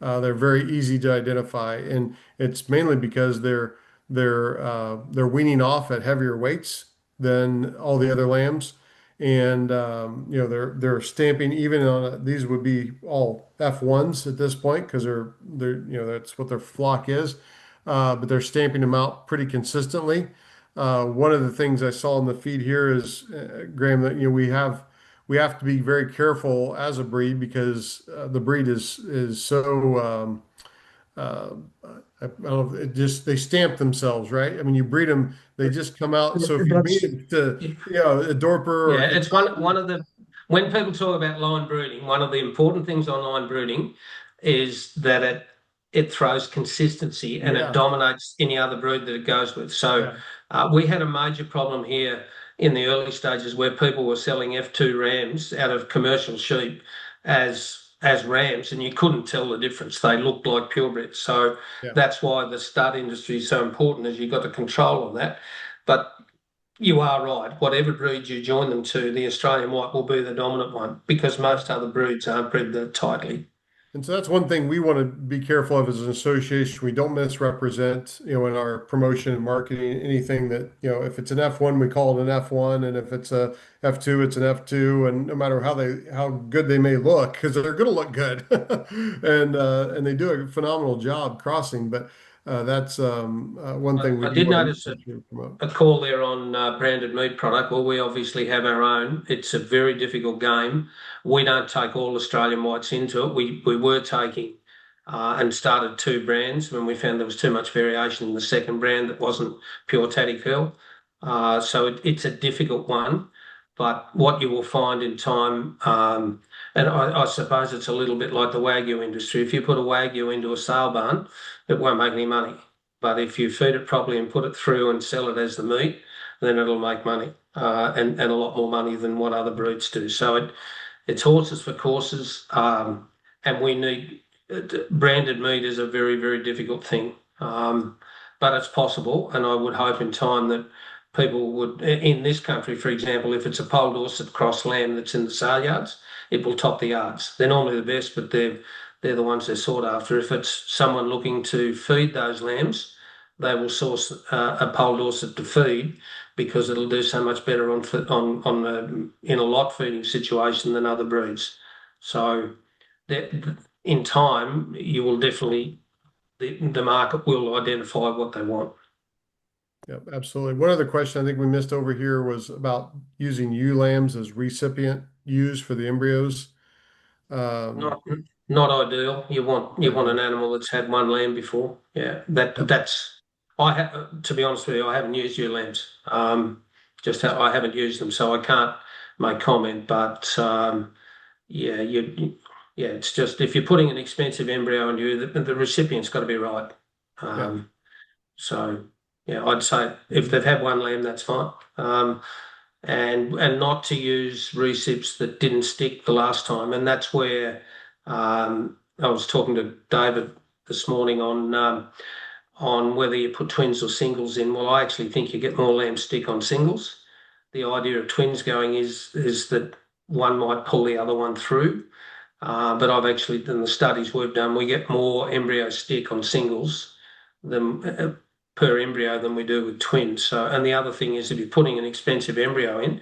They're very easy to identify, and it's mainly because they're weaning off at heavier weights than all the other lambs, and you know they're stamping even on these would be all F1s at this point because they're you know that's what their flock is, but they're stamping them out pretty consistently. One of the things I saw in the feed here is Graham that you know we have to be very careful as a breed because the breed is so I don't know, they stamp themselves, right? I mean, you breed them, they just come out. So if you breed it to, you know, a Dorper or Yeah, it's one of the when people talk about line breeding, one of the important things on line breeding is that it throws consistency and it yeah, dominates any other breed that it goes with. So yeah, we had a major problem here in the early stages where people were selling F2 rams out of commercial sheep as rams, and you couldn't tell the difference. They looked like purebreds. So yeah, that's why the stud industry is so important, is you've got to control on that. But You are right. Whatever breed you join them to, the Australian white will be the dominant one because most other broods aren't bred that tightly. And so that's one thing we want to be careful of as an association. We don't misrepresent, in our promotion and marketing, anything that, if it's an F1, we call it an F1, and if it's a F2, it's an F2, and no matter how good they may look, because they're going to look good, and they do a phenomenal job crossing. But that's one thing we I do did want to notice make sure to promote. a call there on branded meat product. Well, we obviously have our own. It's a very difficult game. We don't take all Australian whites into it. We were taking and started two brands when we found there was too much variation in the second brand that wasn't pure Tatty Curl. So it's a difficult one. But what you will find in time, and I suppose it's a little bit like the Wagyu industry. If you put a Wagyu into a sale barn, it won't make any money. But if you feed it properly and put it through and sell it as the meat, then it'll make money and a lot more money than what other breeds do. So it's horses for courses, and we need branded meat is a very, very difficult thing. But it's possible, and I would hope in time that people would, in this country, for example, if it's a Pole Dorset cross lamb that's in the sale yards, it will top the yards. They're normally the best, but they're the ones they're sought after. If it's someone looking to feed those lambs, they will source a Pole Dorset to feed because it'll do so much better in a lot feeding situation than other breeds. So that in time, you will definitely the market will identify what they want. Yep, absolutely. One other question I think we missed over here was about using ewe lambs as recipient ewes for the embryos. Um, Not not ideal. You not want an ideal. animal that's had one lamb before. Yeah, Yep. that's I have to be honest with you, I haven't used ewe lambs. I haven't used them, so I can't make comment. But yeah, yeah, it's just if you're putting an expensive embryo in you, the recipient's got to be right. Yeah. Um, so yeah, I'd say if they've had one lamb, that's fine. And not to use recips that didn't stick the last time. And that's where I was talking to David this morning on whether you put twins or singles in. Well, I actually think you get more lamb stick on singles. The idea of twins going is that one might pull the other one through. But I've actually, in the studies we've done, we get more embryo stick on singles than per embryo than we do with twins. So, and the other thing is if you're putting an expensive embryo in,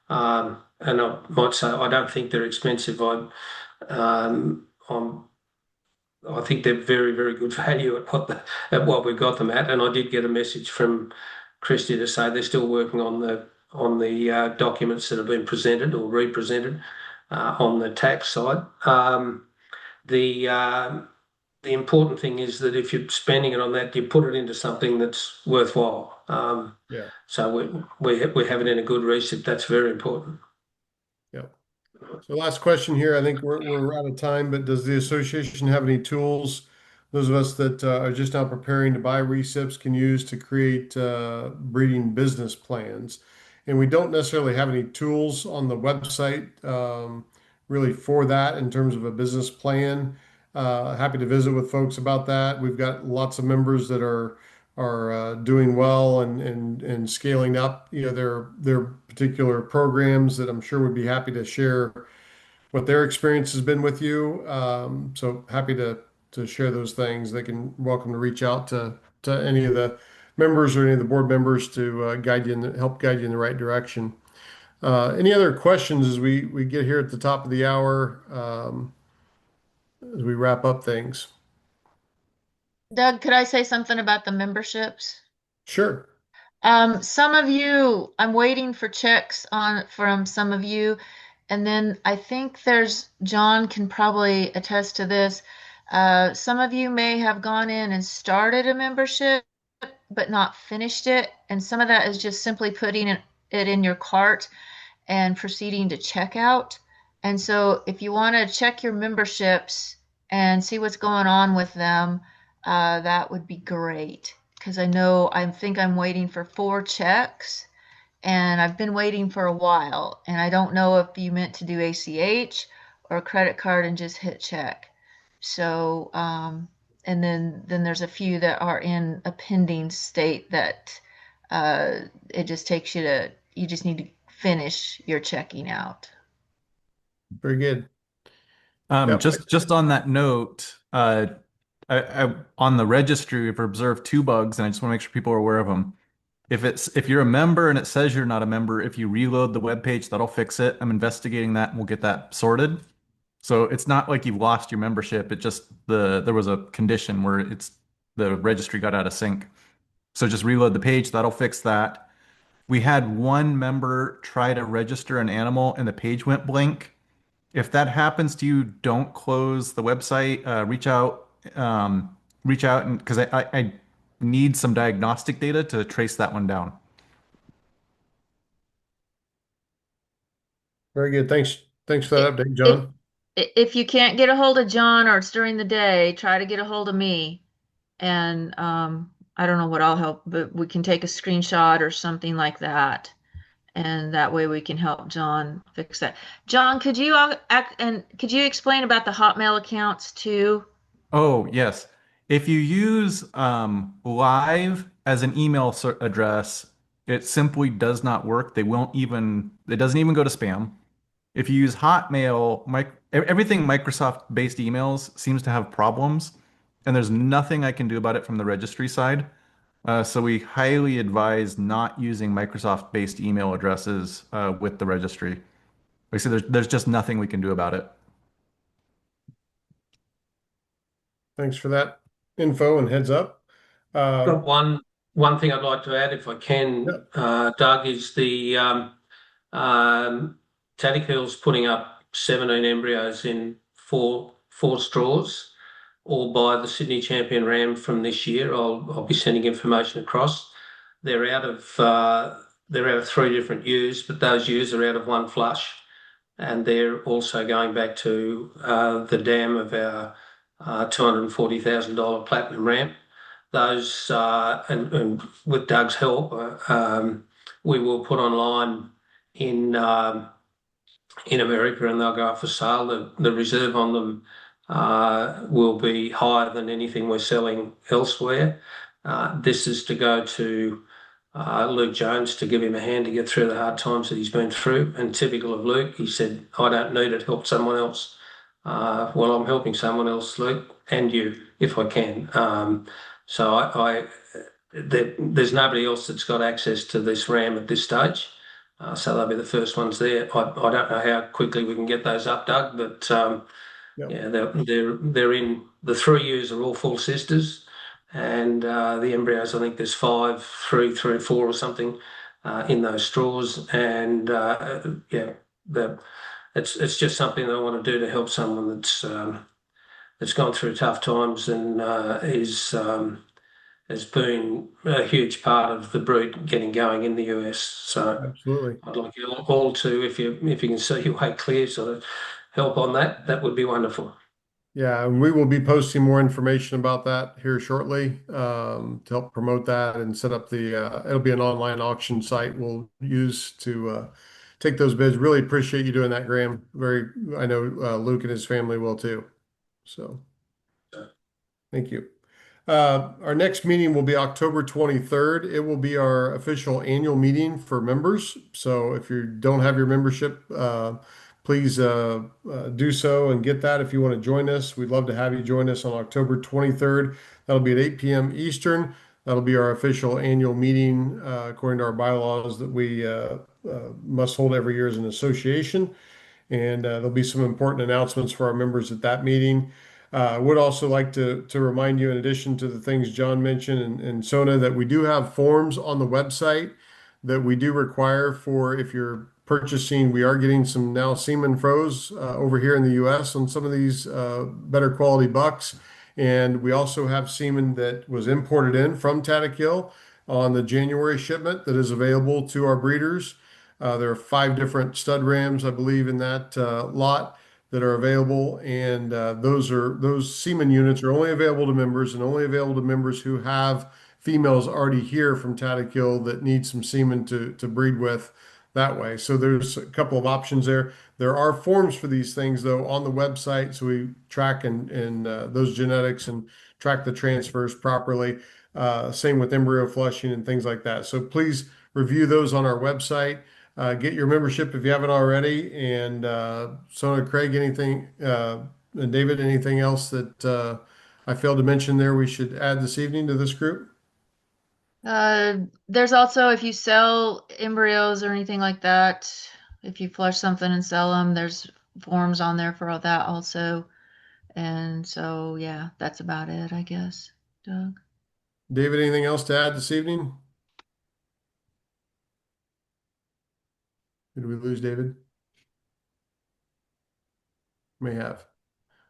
and I might say I don't think they're expensive. I'm I think they're very, very good value at what we've got them at. And I did get a message from Christy to say they're still working on the documents that have been presented or represented on the tax side. The the important thing is that if you're spending it on that, you put it into something that's worthwhile. Yeah. So we have it in a good receipt. That's very important. Yeah. So last question here. I think we're out of time, but does the association have any tools those of us that are just now preparing to buy recips can use to create breeding business plans? And we don't necessarily have any tools on the website really for that in terms of a business plan. Happy to visit with folks about that. We've got lots of members that are doing well and scaling up, their particular programs that I'm sure would be happy to share what their experience has been with you. So happy to share those things. They can welcome to reach out to any of the members or any of the board members to guide you help guide you in the right direction. Any other questions as we get here at the top of the hour as we wrap up things? Doug, could I say something about the memberships? Sure. Some of you, I'm waiting for checks on from some of you, and then I think John can probably attest to this. Some of you may have gone in and started a membership, but not finished it, and some of that is just simply putting it in your cart and proceeding to checkout. And so if you want to check your memberships and see what's going on with them, that would be great. Because I think I'm waiting for 4 checks and I've been waiting for a while. And I don't know if you meant to do ACH or a credit card and just hit check. So, and then there's a few that are in a pending state that It just takes you just need to finish your checking out. Very good. Yep. Just on that note, on the registry, we've observed two bugs, and I just want to make sure people are aware of them. If you're a member and it says you're not a member, if you reload the web page, that'll fix it. I'm investigating that, and we'll get that sorted. So it's not like you've lost your membership. It just there was a condition where the registry got out of sync. So just reload the page. That'll fix that. We had one member try to register an animal and the page went blank. If that happens to you, don't close the website. Reach out and because I need some diagnostic data to trace that one down. Very good. Thanks for If that update, if John. if you can't get a hold of John or it's during the day, try to get a hold of me. And I don't know what I'll help, but we can take a screenshot or something like that. And that way we can help John fix that. John, could you explain about the Hotmail accounts too? Oh, yes. If you use live as an email address, it simply does not work. It doesn't even go to spam. If you use Hotmail, everything Microsoft-based emails seems to have problems, and there's nothing I can do about it from the registry side. So we highly advise not using Microsoft-based email addresses with the registry. Like I said, there's just nothing we can do about it. Thanks for that info and heads up. Got one thing I'd like to add, if I can, Yeah, Doug, is the um, Taddykeel's putting up 17 embryos in four straws, all by the Sydney Champion Ram from this year. I'll be sending information across. They're out of three different ewes, but those ewes are out of one flush, and they're also going back to the dam of our $240,000 Platinum Ram. Those and with Doug's help, we will put online in in America, and they'll go up for sale. The reserve on them will be higher than anything we're selling elsewhere. This is to go to Luke Jones to give him a hand to get through the hard times that he's been through. And typical of Luke, he said, "I don't need it. Help someone else." Well, I'm helping someone else, Luke, and you, if I can. So there's nobody else that's got access to this RAM at this stage. So they'll be the first ones there. I don't know how quickly we can get those up, Doug, but yeah. yeah, they're in the 3 ewes are all full sisters, and the embryos, I think there's five, three or four or something in those straws, and yeah, it's just something that I want to do to help someone that's gone through tough times and has been a huge part of the breed getting going in the US. So Absolutely. I'd like you all to, if you can see your way clear, sort of help on that. That would be wonderful. Yeah, and we will be posting more information about that here shortly to help promote that and set up it'll be an online auction site we'll use to take those bids. Really appreciate you doing that, Graham. I know Luke and his family will too. So thank you. Our next meeting will be October 23rd. It will be our official annual meeting for members. So if you don't have your membership, please do so and get that if you want to join us. We'd love to have you join us on October 23rd. That'll be at 8 p.m. Eastern. That'll be our official annual meeting according to our bylaws that we must hold every year as an association. And there'll be some important announcements for our members at that meeting. I would also like to remind you, in addition to the things John mentioned and Sona, that we do have forms on the website that we do require for if you're purchasing. We are getting some now semen froze over here in the U.S. on some of these better quality bucks. And we also have semen that was imported in from Tatakill on the January shipment that is available to our breeders. There are 5 different stud rams, I believe, in that lot that are available, and those semen units are only available to members and only available to members who have females already here from Tatakill that need some semen to breed with that way. So there's a couple of options there. There are forms for these things though on the website, so we track and those genetics and track the transfers properly. Same with embryo flushing and things like that. So please review those on our website. Get your membership if you haven't already. And Sona, Craig, anything, and David, anything else that I failed to mention there we should add this evening to this group? There's also, if you sell embryos or anything like that, if you flush something and sell them, there's forms on there for all that also. And so, yeah, that's about it, I guess, Doug. David, anything else to add this evening? Did we lose David? May have.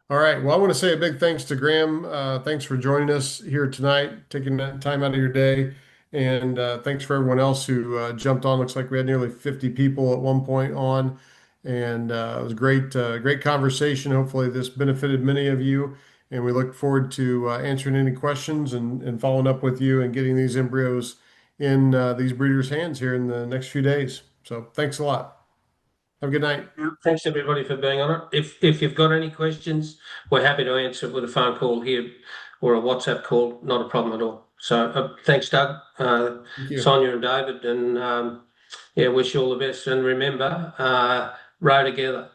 All right. Well, I want to say a big thanks to Graham. Thanks for joining us here tonight, taking that time out of your day. And thanks for everyone else who jumped on. Looks like we had nearly 50 people at one point on. And it was great, great conversation. Hopefully, this benefited many of you. And we look forward to answering any questions and following up with you and getting these embryos in these breeders' hands here in the next few days. So thanks a lot. Have a good night. Thanks everybody for being on it. If you've got any questions, we're happy to answer it with a phone call here or a WhatsApp call. Not a problem at all. So thanks, Doug, Thank you. Sonia, and David, and yeah, wish you all the best. And remember, row together.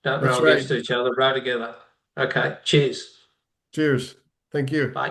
Don't That's row right. against each other. Row together. Okay. Cheers. Cheers. Thank you. Bye.